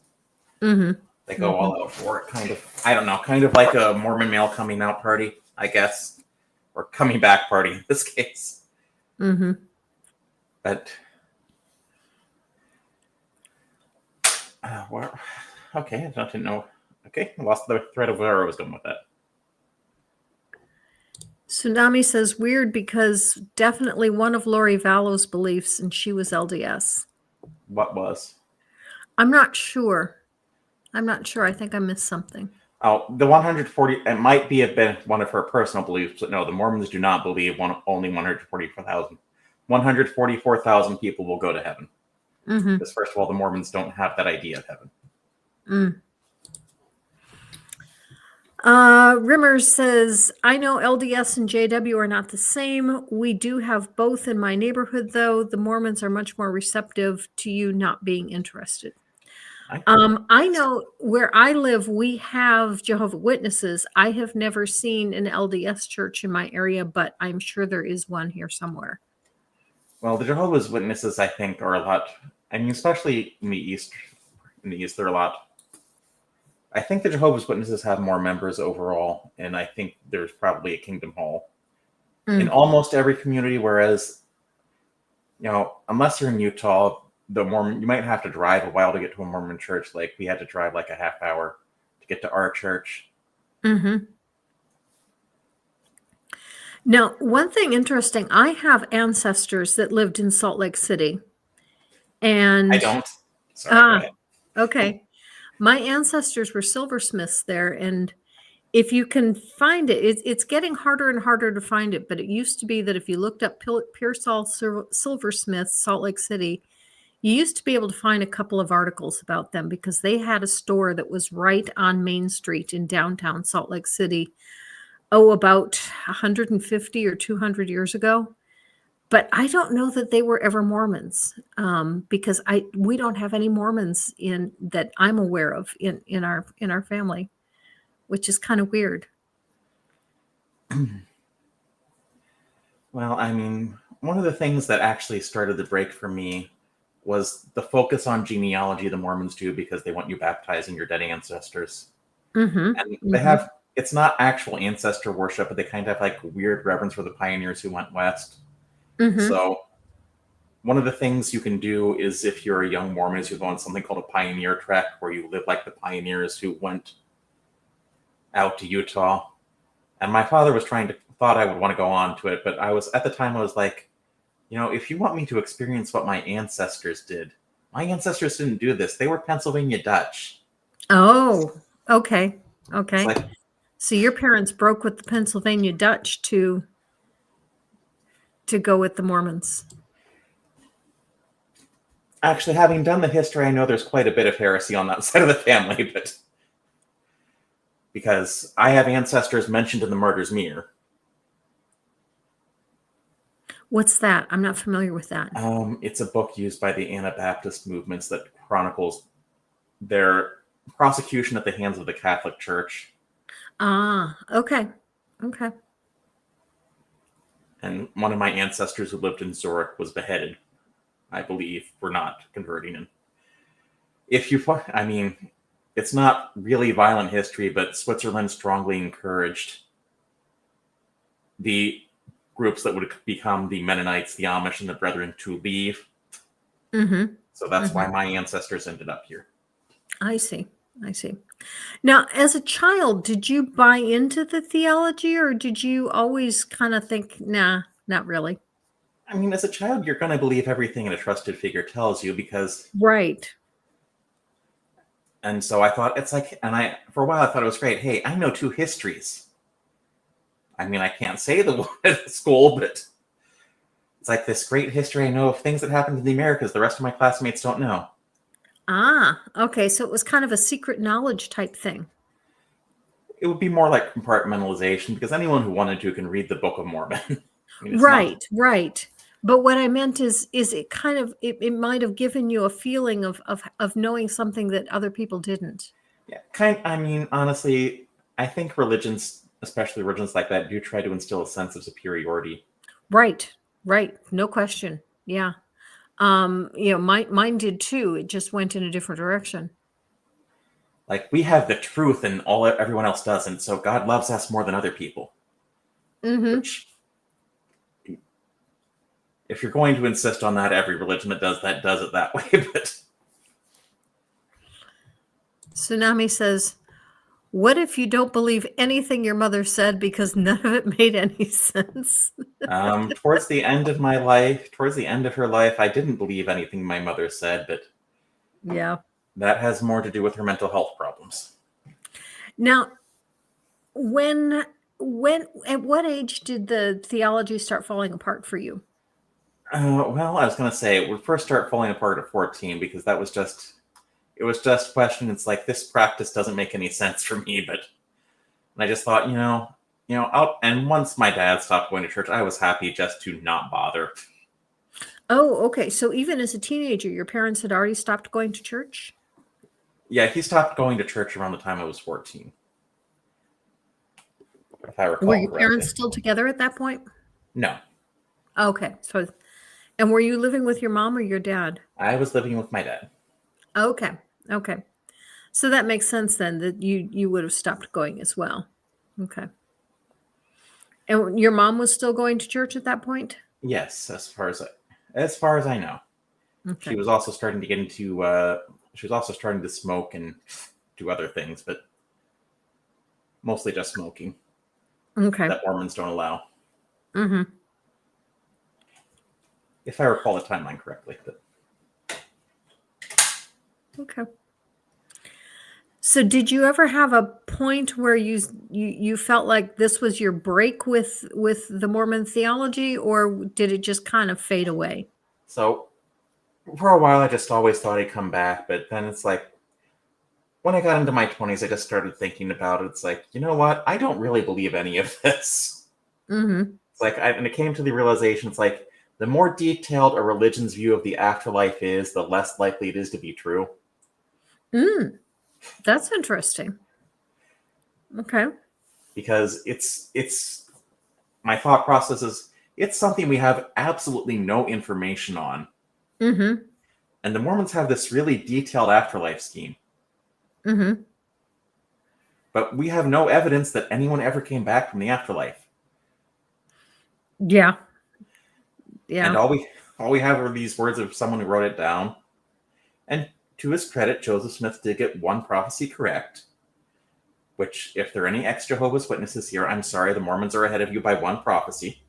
B: they go all out for it, kind of. I don't know, kind of like a Mormon male coming out party, I guess, or coming back party in this case. But okay, I didn't know. Okay, I lost the thread of where I was going with that.
A: Tsunami says weird because definitely one of Lori Vallow's beliefs, and she was LDS.
B: What was?
A: I'm not sure. I think I missed something.
B: Oh, the 140, it might be a bit one of her personal beliefs, but no, the Mormons do not believe only 144,000. 144,000 people will go to heaven. Because first of all, the Mormons don't have that idea of heaven.
A: Rimmer says, I know LDS and JW are not the same. We do have both in my neighborhood, though. The Mormons are much more receptive to you not being interested. I know where I live, we have Jehovah's Witnesses. I have never seen an LDS church in my area, but I'm sure there is one here somewhere.
B: Well, the Jehovah's Witnesses, I think, are a lot, I mean, especially in the East, they're a lot I think the Jehovah's Witnesses have more members overall, and I think there's probably a Kingdom Hall in
A: Mm.
B: almost every community. Whereas, unless you're in Utah, the Mormon you might have to drive a while to get to a Mormon church. Like we had to drive like a half hour to get to our church.
A: Mm-hmm. Now, one thing interesting, I have ancestors that lived in Salt Lake City.
B: I
A: And
B: don't. Sorry, go ahead.
A: okay. My ancestors were silversmiths there, and if you can find it, it's getting harder and harder to find it. But it used to be that if you looked up Pearsall silversmiths, Salt Lake City, you used to be able to find a couple of articles about them because they had a store that was right on Main Street in downtown Salt Lake City. Oh, about 150 or 200 years ago. But I don't know that they were ever Mormons, because we don't have any Mormons in that I'm aware of in our family, which is kind of weird.
B: Well, I mean, one of the things that actually started the break for me was the focus on genealogy the Mormons do because they want you baptizing your dead ancestors.
A: Mm-hmm.
B: And they
A: Mm-hmm.
B: have, it's not actual ancestor worship, but they kind of have like weird reverence for the pioneers who went west.
A: Mm-hmm.
B: So, one of the things you can do is if you're a young Mormon, is you go on something called a pioneer trek where you live like the pioneers who went out to Utah. And my father was thought I would want to go on to it, but at the time, I was like, if you want me to experience what my ancestors did, my ancestors didn't do this. They were Pennsylvania Dutch.
A: Oh, okay.
B: It's
A: Okay.
B: like,
A: So your parents broke with the Pennsylvania Dutch to go with the Mormons.
B: actually, having done the history, I know there's quite a bit of heresy on that side of the family, but because I have ancestors mentioned in the Martyr's Mirror.
A: What's that? I'm not familiar with that.
B: It's a book used by the Anabaptist movements that chronicles their prosecution at the hands of the Catholic Church.
A: Ah, okay. Okay.
B: And one of my ancestors who lived in Zurich was beheaded, I believe, for not converting. And I mean, it's not really violent history, but Switzerland strongly encouraged the groups that would become the Mennonites, the Amish, and the Brethren to leave.
A: Mm-hmm.
B: So that's
A: Mm-hmm.
B: why my ancestors ended up here.
A: I see. I see. Now, as a child, did you buy into the theology or did you always kind of think, nah, not really?
B: I mean, as a child, you're going to believe everything a trusted figure tells you because.
A: Right.
B: And so I thought for a while I thought it was great. Hey, I know two histories. I mean, I can't say the one at school, but it's like this great history I know of things that happened in the Americas the rest of my classmates don't know.
A: Ah, okay. So it was kind of a secret knowledge type thing.
B: It would be more like compartmentalization because anyone who wanted to can read the Book of Mormon. I mean, it's not.
A: Right, right. But what I meant is it kind of it might have given you a feeling of knowing something that other people didn't.
B: Yeah, I mean, honestly, I think religions, especially religions like that, do try to instill a sense of superiority.
A: Right, right. No question. Yeah. Mine did too. It just went in a different direction.
B: Like we have the truth, and everyone else doesn't. So God loves us more than other people.
A: Mm-hmm.
B: Which, if you're going to insist on that, every religion that does it that way. But
A: Tsunami says, what if you don't believe anything your mother said because none of it made any sense?
B: towards the end of her life, I didn't believe anything my mother said, but
A: Yeah.
B: that has more to do with her mental health problems.
A: Now, when at what age did the theology start falling apart for you?
B: Well, I was going to say it would first start falling apart at 14 because it was just question. It's like this practice doesn't make any sense for me, but I just thought, and once my dad stopped going to church, I was happy just to not bother.
A: Oh, okay. So even as a teenager, your parents had already stopped going to church?
B: Yeah, he stopped going to church around the time I was 14. If I recall
A: Were your
B: correctly.
A: parents still together at that point?
B: No.
A: Okay. And were you living with your mom or your dad?
B: I was living with my dad.
A: Okay. Okay. So that makes sense then that you would have stopped going as well. Okay. And your mom was still going to church at that point?
B: Yes, as far as I know. She
A: Okay.
B: was also starting to get into she was also starting to smoke and do other things, but mostly just smoking
A: Okay.
B: that Mormons don't allow,
A: Mhm.
B: if I recall the timeline correctly. But
A: Okay. So did you ever have a point where you felt like this was your break with the Mormon theology, or did it just kind of fade away?
B: so for a while, I just always thought I'd come back, but then it's like when I got into my 20s, I just started thinking about it. It's like, you know what? I don't really believe any of this.
A: Mhm.
B: It's like, and it came to the realization, it's like, the more detailed a religion's view of the afterlife is, the less likely it is to be true.
A: Mm, that's interesting. Okay.
B: Because it's my thought process is it's something we have absolutely no information on.
A: Mhm.
B: And the Mormons have this really detailed afterlife scheme,
A: Mhm.
B: but we have no evidence that anyone ever came back from the afterlife.
A: Yeah.
B: And
A: Yeah.
B: all we have are these words of someone who wrote it down. And to his credit, Joseph Smith did get one prophecy correct. Which, if there are any ex Jehovah's Witnesses here, I'm sorry, the Mormons are ahead of you by one prophecy.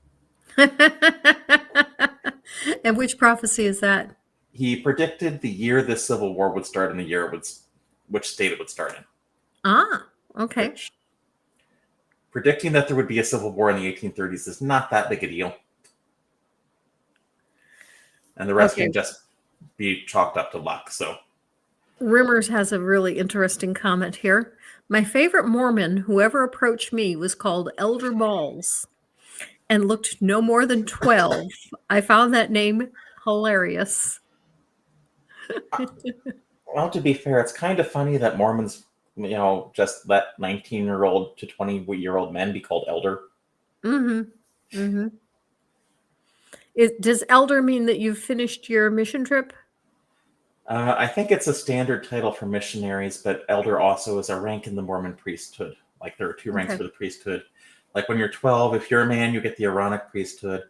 A: And which prophecy is that?
B: He predicted the year the Civil War would start and the year which state it would start in.
A: Ah, okay.
B: Which, predicting that there would be a civil war in the 1830s is not that big a deal. And the rest
A: Okay.
B: can just be chalked up to luck. So,
A: Rimmers has a really interesting comment here. My favorite Mormon who ever approached me was called Elder Balls and looked no more than 12. I found that name hilarious.
B: well, to be fair, it's kind of funny that Mormons, just let 19-year-old to 20-year-old men be called elder.
A: Mhm. Mhm. Does elder mean that you've finished your mission trip?
B: I think it's a standard title for missionaries, but elder also is a rank in the Mormon priesthood. Like there are two ranks
A: Okay.
B: for the priesthood. Like when you're 12, if you're a man, you get the Aaronic priesthood.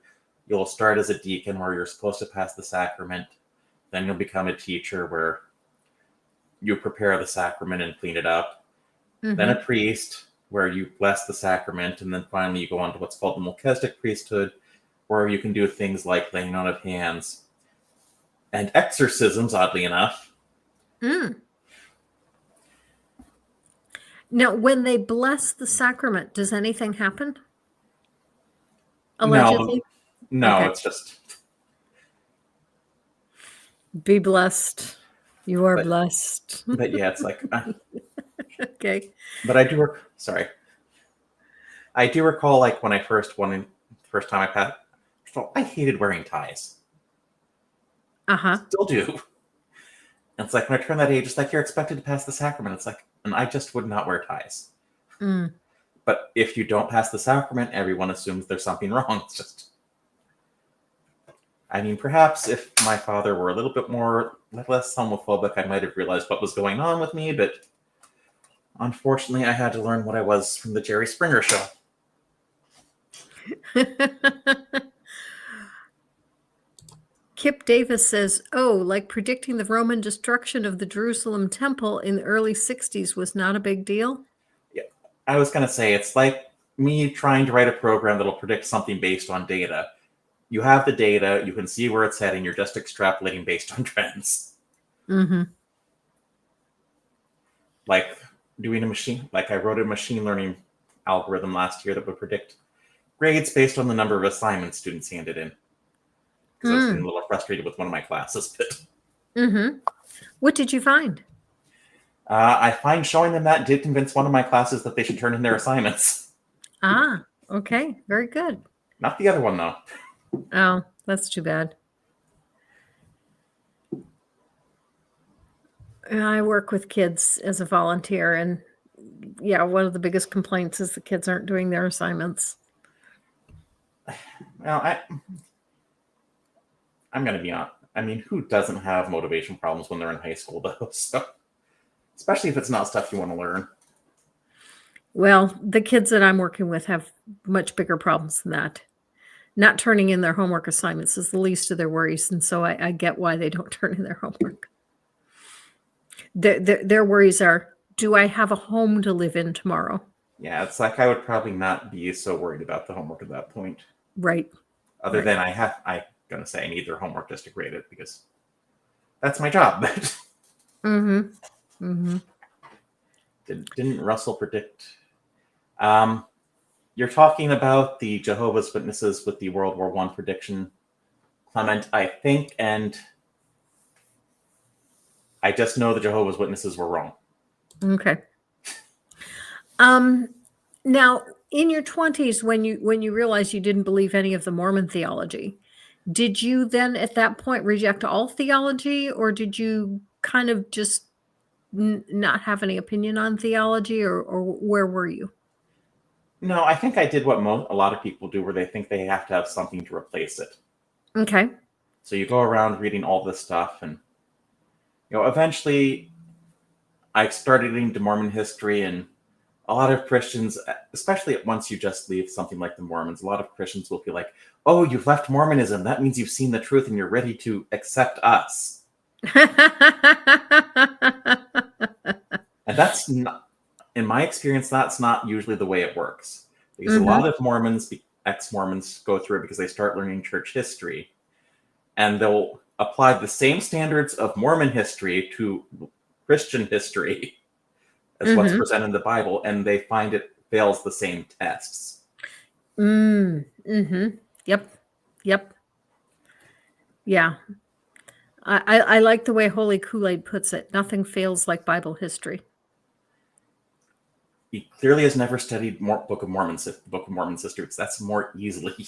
B: You'll start as a deacon where you're supposed to pass the sacrament. Then you'll become a teacher where you prepare the sacrament and clean it up. Then a
A: Mhm.
B: priest where you bless the sacrament. And then finally you go on to what's called the Melchizedek priesthood, where you can do things like laying on of hands and exorcisms, oddly enough.
A: Mm. Now, when they bless the sacrament, does anything happen?
B: No,
A: Allegedly?
B: no,
A: Okay.
B: it's just.
A: Be blessed. You are
B: But
A: blessed.
B: but yeah, it's like.
A: Okay.
B: But sorry, I do recall like when I first time I passed. I hated wearing ties.
A: Uh-huh.
B: Still do. And it's like when I turned that age, it's like you're expected to pass the sacrament. It's like, and I just would not wear ties.
A: Mm.
B: But if you don't pass the sacrament, everyone assumes there's something wrong. It's just, I mean, perhaps if my father were a little bit less homophobic, I might have realized what was going on with me. But unfortunately, I had to learn what I was from the Jerry Springer show.
A: Kip Davis says, "Oh, like predicting the Roman destruction of the Jerusalem temple in the early 60s was not a big deal?"
B: Yeah, I was gonna say it's like me trying to write a program that'll predict something based on data. You have the data, you can see where it's heading, you're just extrapolating based on trends.
A: Mhm.
B: Like I wrote a machine learning algorithm last year that would predict grades based on the number of assignments students handed in. Because I was getting a
A: Mm.
B: little frustrated with one of my classes. But
A: Mhm. What did you find?
B: I find showing them that did convince one of my classes that they should turn in their assignments.
A: Ah, okay. Very good.
B: Not the other one, though.
A: Oh, that's too bad. I work with kids as a volunteer, and yeah, one of the biggest complaints is the kids aren't doing their assignments.
B: Well, I'm going to be honest. I mean, who doesn't have motivation problems when they're in high school, though? So especially if it's not stuff you want to learn.
A: Well, the kids that I'm working with have much bigger problems than that. Not turning in their homework assignments is the least of their worries, and so I get why they don't turn in their homework. Their worries are, do I have a home to live in tomorrow?
B: Yeah, it's like I would probably not be so worried about the homework at that point.
A: Right.
B: Other
A: Right.
B: than I'm gonna say I need their homework just to grade it because that's my job.
A: Mm-hmm. Mm-hmm.
B: Didn't Russell predict? You're talking about the Jehovah's Witnesses with the World War I prediction, Clement, I think, and I just know the Jehovah's Witnesses were wrong.
A: Okay. Now, in your 20s, when you realized you didn't believe any of the Mormon theology, did you then at that point reject all theology, or did you kind of just not have any opinion on theology, or where were you?
B: No, I think I did what a lot of people do, where they think they have to have something to replace it.
A: Okay.
B: So you go around reading all this stuff, and eventually, I started into Mormon history, and a lot of Christians, especially once you just leave something like the Mormons, a lot of Christians will feel like, "Oh, you've left Mormonism. That means you've seen the truth, and you're ready to accept us." And that's not, in my experience, that's not usually the way it works. Because a lot of Mormons, ex-Mormons, go through it because they start learning church history, and they'll apply the same standards of Mormon history to Christian history as what's presented in the Bible, and they find it fails the same tests.
A: Yep. Yep. Yeah. I like the way Holy Kool-Aid puts it. Nothing fails like Bible history.
B: He clearly has never studied Book of Mormon history, because that's more easily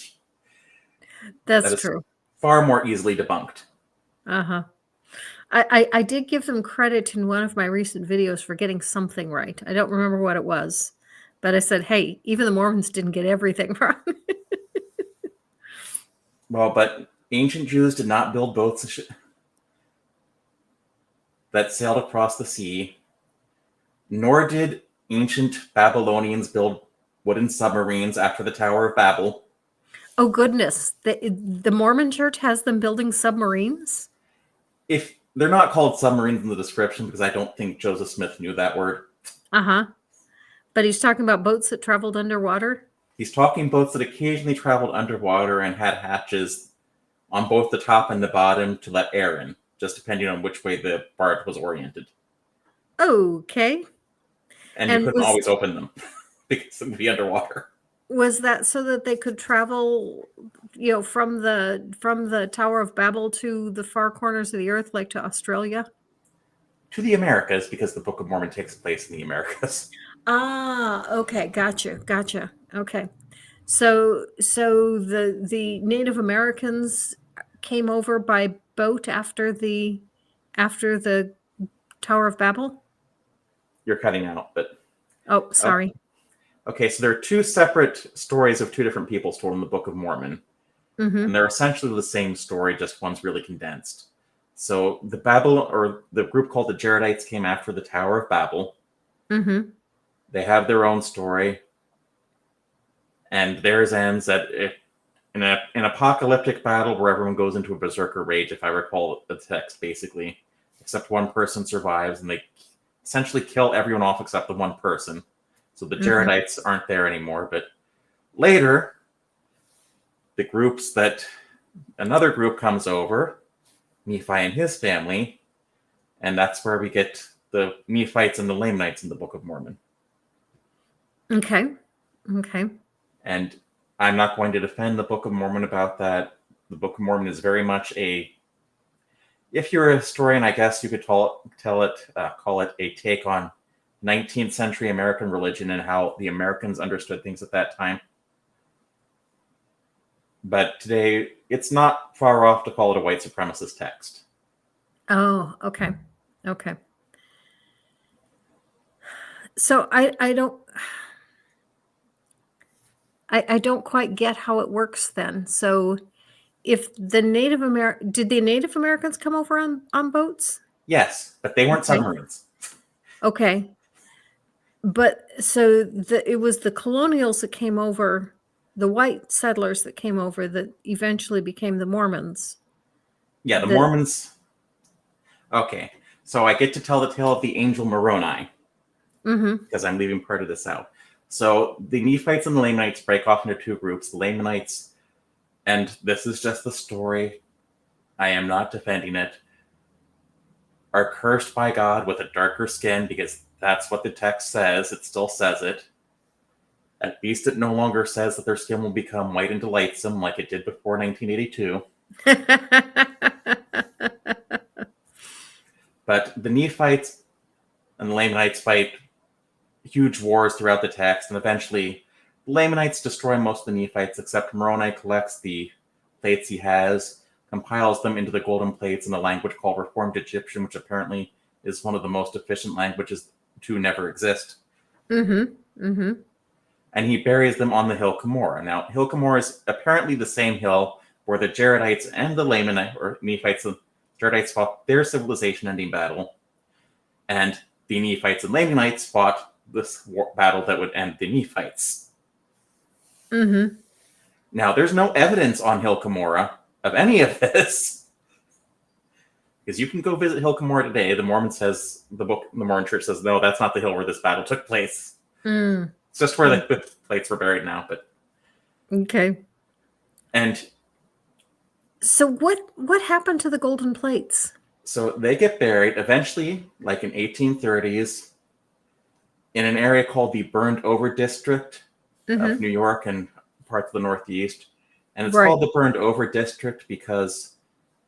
A: That's true.
B: far more easily debunked.
A: Uh-huh. I did give them credit in one of my recent videos for getting something right. I don't remember what it was, but I said, hey, even the Mormons didn't get everything wrong.
B: Well, but ancient Jews did not build boats that sailed across the sea, nor did ancient Babylonians build wooden submarines after the Tower of Babel.
A: Oh, goodness. The Mormon church has them building submarines?
B: If they're not called submarines in the description, because I don't think Joseph Smith knew that word.
A: Uh-huh. But he's talking about boats that traveled underwater?
B: He's talking boats that occasionally traveled underwater and had hatches on both the top and the bottom to let air in, just depending on which way the barge was oriented.
A: Okay.
B: And you couldn't always open them because it would be underwater.
A: Was that so that they could travel, from the Tower of Babel to the far corners of the earth, like to Australia?
B: To the Americas, because the Book of Mormon takes place in the Americas.
A: Ah, okay, gotcha. Okay, so the Native Americans came over by boat after the Tower of Babel?
B: You're cutting out, but
A: Oh, sorry.
B: Okay, so there are two separate stories of two different peoples told in the Book of Mormon. And they're essentially the same story, just one's really condensed. So the group called the Jaredites came after the Tower of Babel. They have their own story, and theirs ends in an apocalyptic battle where everyone goes into a berserker rage, if I recall the text, basically, except one person survives, and they essentially kill everyone off except the one person. So the Jaredites aren't there anymore. But later, another group comes over, Nephi and his family, and that's where we get the Nephites and the Lamanites in the Book of Mormon.
A: Okay.
B: And I'm not going to defend the Book of Mormon about that. The Book of Mormon is very much if you're a historian, I guess you could call it a take on 19th century American religion and how the Americans understood things at that time. But today, it's not far off to call it a white supremacist text.
A: Oh, okay. So I don't quite get how it works then. So if did the Native Americans come over on boats?
B: Yes, but they weren't submarines.
A: Okay. But so it was the colonials that came over, the white settlers that came over that eventually became the Mormons.
B: Yeah, the
A: That
B: Mormons. Okay, so I get to tell the tale of the angel Moroni
A: Mhm.
B: because I'm leaving part of this out. So the Nephites and the Lamanites break off into two groups. The Lamanites, and this is just the story, I am not defending it, are cursed by God with a darker skin because that's what the text says. It still says it. At least it no longer says that their skin will become white and delightsome like it did before 1982. But the Nephites and the Lamanites fight huge wars throughout the text, and eventually the Lamanites destroy most of the Nephites, except Moroni collects the plates he has, compiles them into the golden plates in a language called Reformed Egyptian, which apparently is one of the most efficient languages to never exist.
A: Mhm. Mhm.
B: And he buries them on the hill Cumorah. Now, Hill Cumorah is apparently the same hill where the Jaredites and the Lamanites, or Nephites, and Jaredites fought their civilization-ending battle, and the Nephites and Lamanites fought this battle that would end the Nephites.
A: Mhm.
B: Now, there's no evidence on Hill Cumorah of any of this. Because you can go visit Hill Cumorah today. The Mormon Church says, no, that's not the hill where this battle took place.
A: Mm.
B: It's just where the plates were buried now.
A: Okay.
B: And
A: So what happened to the golden plates?
B: so they get buried eventually, like in 1830s, in an area called the Burned Over District of
A: Mhm.
B: New York and parts of the Northeast. And it's
A: Right.
B: called the Burned Over District because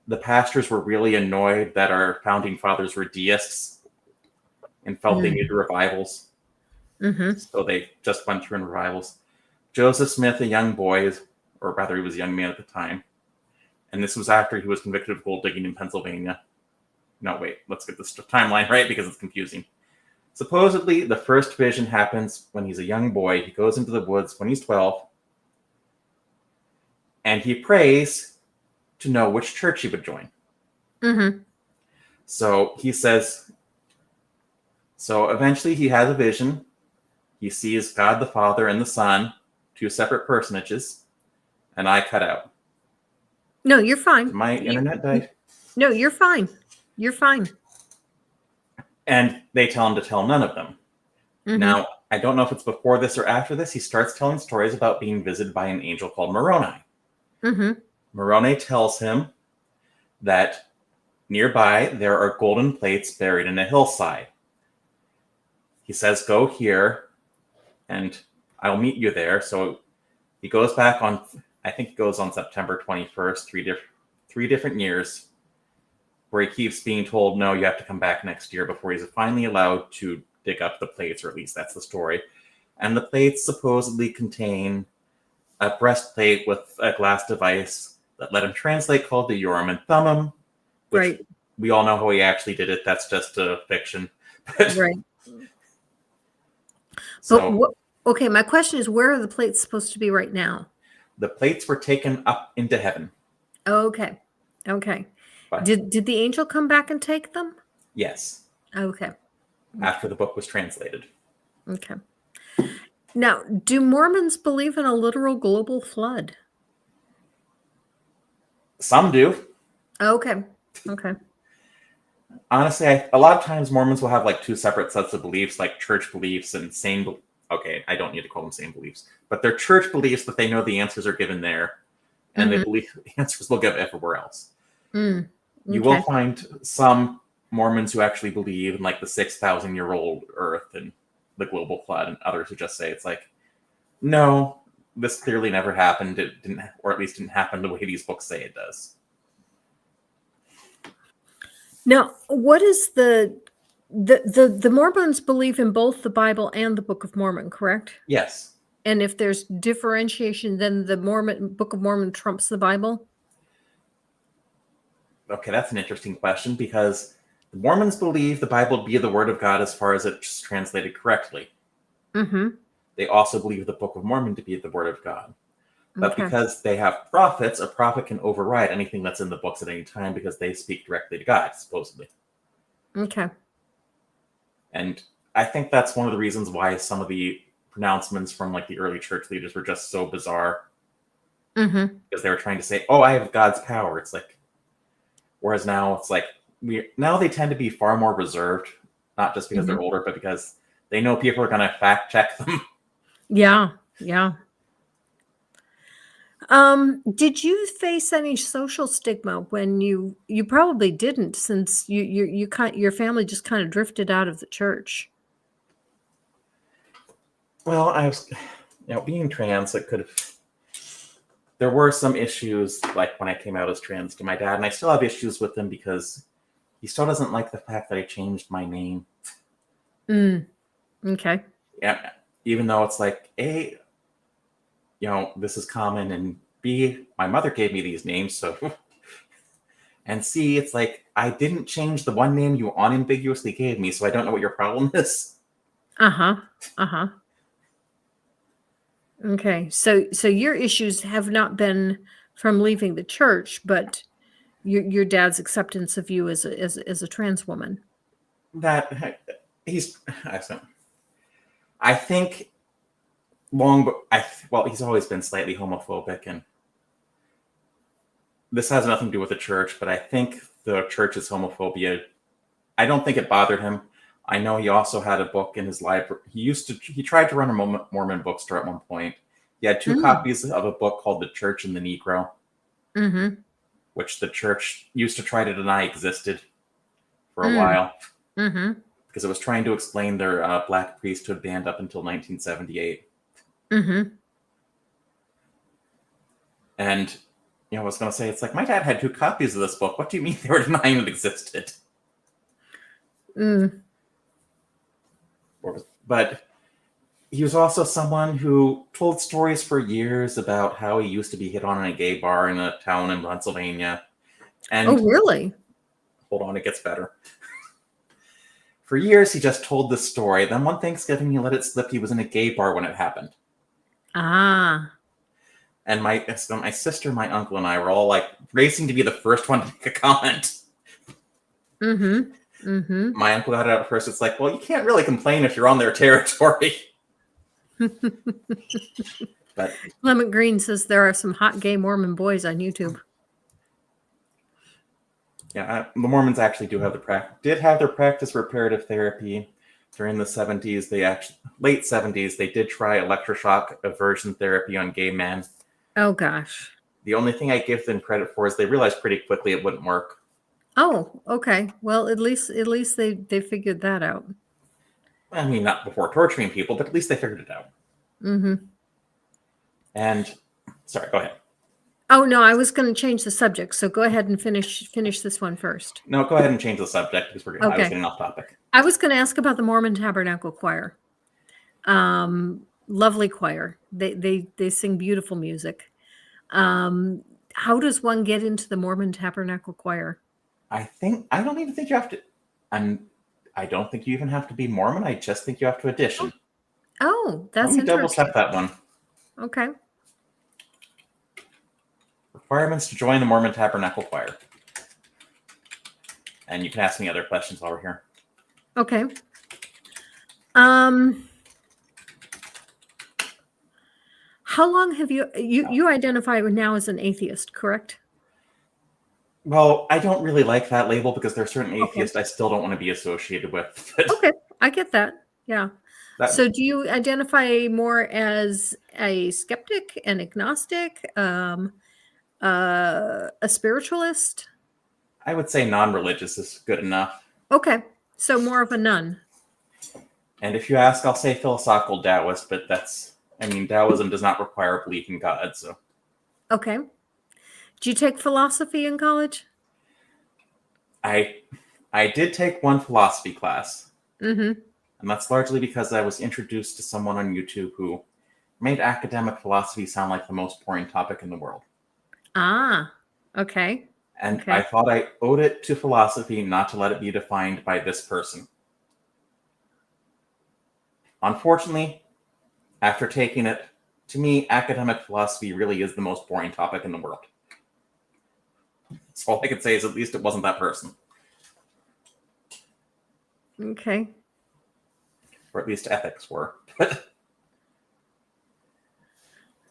B: the pastors were really annoyed that our founding fathers were deists and felt they needed revivals.
A: Mhm.
B: So they just went through in revivals. Joseph Smith, a young boy, or rather he was a young man at the time, and this was after he was convicted of gold digging in Pennsylvania. No, wait, let's get this timeline right because it's confusing. Supposedly, the first vision happens when he's a young boy. He goes into the woods when he's 12, and he prays to know which church he would join.
A: Mhm.
B: So he says, so eventually he has a vision. He sees God the Father and the Son, two separate personages, and I cut out.
A: No, you're fine.
B: My internet died.
A: No, you're fine. You're fine.
B: And they tell him to tell none of them.
A: Mhm.
B: Now, I don't know if it's before this or after this, he starts telling stories about being visited by an angel called Moroni.
A: Mhm.
B: Moroni tells him that nearby there are golden plates buried in a hillside. He says, go here and I'll meet you there. So he goes back on, I think he goes on September 21st, three different years, where he keeps being told, no, you have to come back next year before he's finally allowed to dig up the plates, or at least that's the story. And the plates supposedly contain a breastplate with a glass device that let him translate called the Urim and Thummim, which
A: Right.
B: we all know how he actually did it. That's just a fiction. But,
A: Right. But
B: so
A: what okay, my question is where are the plates supposed to be right now?
B: the plates were taken up into heaven.
A: Okay. Okay.
B: But
A: Did the angel come back and take them?
B: yes,
A: Okay.
B: after the book was translated.
A: Okay. Now, do Mormons believe in a literal global flood?
B: Some do.
A: Okay. Okay.
B: Honestly, a lot of times Mormons will have like two separate sets of beliefs, like church beliefs and sane. Okay, I don't need to call them sane beliefs, but they're church beliefs that they know the answers are given there, and they
A: Mhm.
B: believe the answers they'll give everywhere else.
A: Mm.
B: You will
A: Okay.
B: find some Mormons who actually believe in like the 6,000-year-old Earth and the global flood, and others who just say it's like, no, this clearly never happened. It didn't, or at least didn't happen the way these books say it does.
A: Now, what is the Mormons believe in both the Bible and the Book of Mormon, correct?
B: Yes.
A: And if there's differentiation, then the Book of Mormon trumps the Bible?
B: Okay, that's an interesting question because the Mormons believe the Bible to be the Word of God as far as it's translated correctly.
A: Mhm.
B: They also believe the Book of Mormon to be the Word of God. But
A: Okay.
B: because they have prophets, a prophet can override anything that's in the books at any time because they speak directly to God, supposedly.
A: Okay.
B: And I think that's one of the reasons why some of the pronouncements from like the early church leaders were just so bizarre,
A: Mm-hmm.
B: because they were trying to say, "Oh, I have God's power." It's like, whereas now it's like now they tend to be far more reserved, not just because they're
A: Mm-hmm.
B: older, but because they know people are going to fact check them.
A: Yeah. Yeah. Did you face any social stigma when you probably didn't, since your family just kind of drifted out of the church?
B: Well, I was, being trans, it could have. There were some issues, like when I came out as trans to my dad, and I still have issues with him because he still doesn't like the fact that I changed my name.
A: Mm, okay.
B: Yeah, even though it's like, A, this is common, and B, my mother gave me these names, so. And C, it's like, I didn't change the one name you unambiguously gave me, so I don't know what your problem is.
A: Uh-huh. Uh-huh. Okay. So your issues have not been from leaving the church, but your dad's acceptance of you as a trans woman.
B: That he's, I think long, well, he's always been slightly homophobic, and this has nothing to do with the church, but I think the church's homophobia, I don't think it bothered him. I know he also had a book in his library. He tried to run a Mormon bookstore at one point. He had two
A: Mm.
B: copies of a book called The Church and the Negro,
A: Mm-hmm.
B: which the church used to try to deny existed for a
A: Mm.
B: while,
A: Mm-hmm.
B: because it was trying to explain their black priesthood banned up until 1978.
A: Mm-hmm.
B: And I was going to say, it's like, my dad had two copies of this book. What do you mean they were denying it existed?
A: Mm.
B: But he was also someone who told stories for years about how he used to be hit on in a gay bar in a town in Pennsylvania.
A: Oh,
B: And
A: really?
B: hold on, it gets better. For years, he just told this story. Then one Thanksgiving, he let it slip he was in a gay bar when it happened.
A: Ah.
B: And my sister, my uncle, and I were all like racing to be the first one to make a comment.
A: Mm-hmm. Mm-hmm.
B: My uncle got it out first. It's like, well, you can't really complain if you're on their territory. But
A: Clement Green says there are some hot gay Mormon boys on YouTube.
B: yeah, the Mormons actually did have their practice reparative therapy during the 70s. Late 70s, they did try electroshock aversion therapy on gay men.
A: Oh gosh.
B: The only thing I give them credit for is they realized pretty quickly it wouldn't work.
A: Oh, okay. Well, at least they figured that out.
B: I mean, not before torturing people, but at least they figured it out.
A: Mm-hmm.
B: And sorry, go ahead.
A: Oh no, I was going to change the subject, so go ahead and finish this one first.
B: No, go ahead and change the subject because I was
A: Okay.
B: getting off topic.
A: I was going to ask about the Mormon Tabernacle Choir. Lovely choir. They sing beautiful music. How does one get into the Mormon Tabernacle Choir?
B: I don't even think you have to. I don't think you even have to be Mormon. I just think you have to audition.
A: Oh, that's
B: Let me double
A: interesting.
B: check that one.
A: Okay.
B: Requirements to join the Mormon Tabernacle Choir. And you can ask me other questions while we're here.
A: Okay. How long have you identify now as an atheist, correct?
B: Well, I don't really like that label because there are certain atheists I still don't want to be associated with.
A: Okay, I get that. Yeah.
B: That,
A: So do you identify more as a skeptic, an agnostic, a spiritualist?
B: I would say non-religious is good enough.
A: Okay. So more of a nun.
B: And if you ask, I'll say philosophical Taoist, but Taoism does not require belief in God, so.
A: Okay. Do you take philosophy in college?
B: I did take one philosophy class.
A: Mm-hmm.
B: And that's largely because I was introduced to someone on YouTube who made academic philosophy sound like the most boring topic in the world.
A: Ah, okay.
B: And
A: Okay.
B: I thought I owed it to philosophy not to let it be defined by this person. Unfortunately, after taking it, to me, academic philosophy really is the most boring topic in the world. So all I can say is at least it wasn't that person.
A: Okay.
B: or at least ethics were.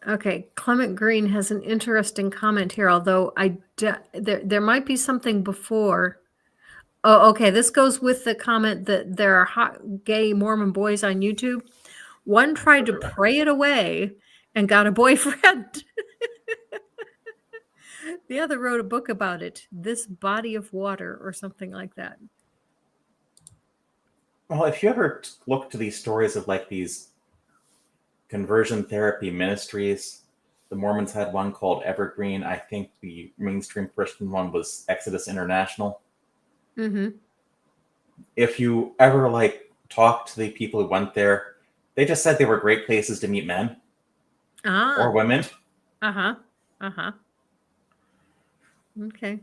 A: Okay, Clement Green has an interesting comment here, although there might be something before. Oh, okay, this goes with the comment that there are hot gay Mormon boys on YouTube. One tried to pray it away and got a boyfriend. The other wrote a book about it, This Body of Water, or something like that.
B: Well, if you ever look to these stories of like these conversion therapy ministries, the Mormons had one called Evergreen. I think the mainstream Christian one was Exodus International.
A: Mm-hmm.
B: If you ever like talk to the people who went there, they just said they were great places to meet men or women.
A: Uh-huh. Uh-huh. Okay.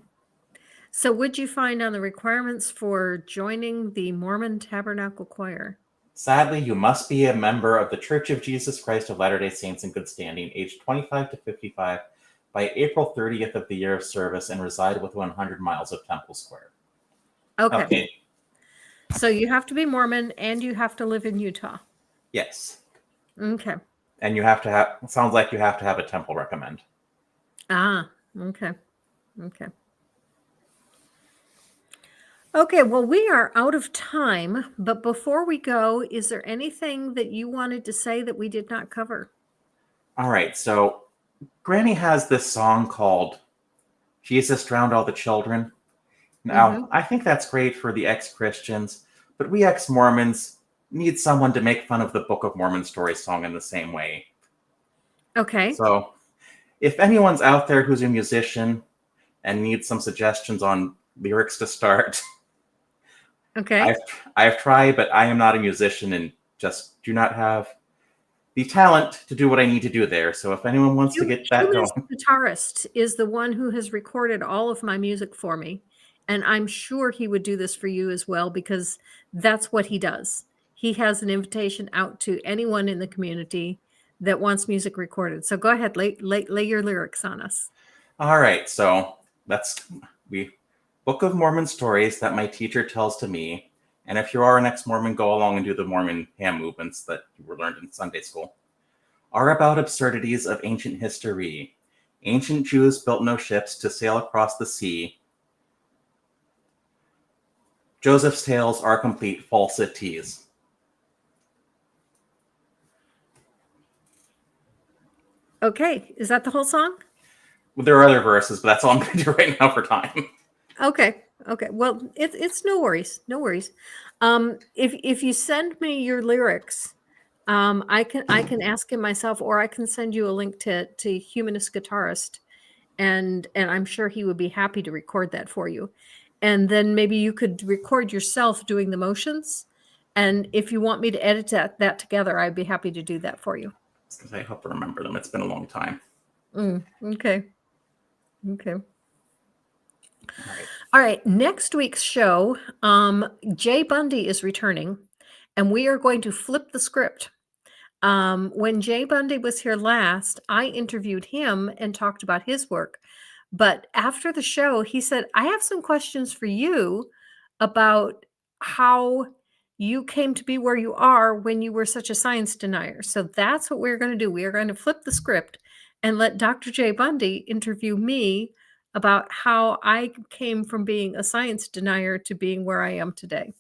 A: So what'd you find on the requirements for joining the Mormon Tabernacle Choir?
B: Sadly, you must be a member of the Church of Jesus Christ of Latter-day Saints in good standing, aged 25 to 55, by April 30th of the year of service and reside within 100 miles of Temple Square.
A: Okay. So you have to be Mormon and you have to live in Utah.
B: Yes.
A: Okay.
B: And you have to have, sounds like you have to have a temple recommend.
A: Okay. Okay. Okay, well, we are out of time, but before we go, is there anything that you wanted to say that we did not cover?
B: All right, so Granny has this song called Jesus Drowned All the Children. Now, I think that's great for the ex-Christians, but we ex-Mormons need someone to make fun of the Book of Mormon story song in the same way.
A: Okay.
B: So if anyone's out there who's a musician and needs some suggestions on lyrics to start,
A: okay,
B: I've tried, but I am not a musician and just do not have the talent to do what I need to do there. So if anyone wants to get that going.
A: Guitarist is the one who has recorded all of my music for me. And I'm sure he would do this for you as well, because that's what he does. He has an invitation out to anyone in the community that wants music recorded. So go ahead, lay your lyrics on us.
B: All right, so that's Book of Mormon stories that my teacher tells to me. And if you are an ex-Mormon, go along and do the Mormon hand movements that you were learned in Sunday school. Are about absurdities of ancient history. Ancient Jews built no ships to sail across the sea. Joseph's tales are complete falsities.
A: Okay, is that the whole song?
B: There are other verses, but that's all I'm going to do right now for time.
A: Okay. Well, it's no worries. No worries. If you send me your lyrics, I can ask him myself, or I can send you a link to Humanist Guitarist, and I'm sure he would be happy to record that for you. And then maybe you could record yourself doing the motions. And if you want me to edit that together, I'd be happy to do that for you.
B: I hope I remember them. It's been a long time.
A: Okay. All right. Next week's show, Jay Bundy is returning, and we are going to flip the script. When Jay Bundy was here last, I interviewed him and talked about his work. But after the show, he said, I have some questions for you about how you came to be where you are when you were such a science denier. So that's what we're going to do. We are going to flip the script and let Dr. Jay Bundy interview me about how I came from being a science denier to being where I am today.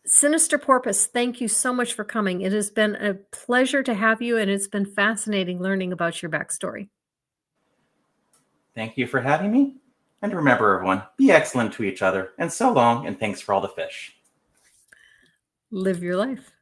A: Sinister Porpoise, thank you so much for coming. It has been a pleasure to have you, and it's been fascinating learning about your backstory.
B: Thank you for having me. And remember, everyone, be excellent to each other. And so long, and thanks for all the fish.
A: Live your life.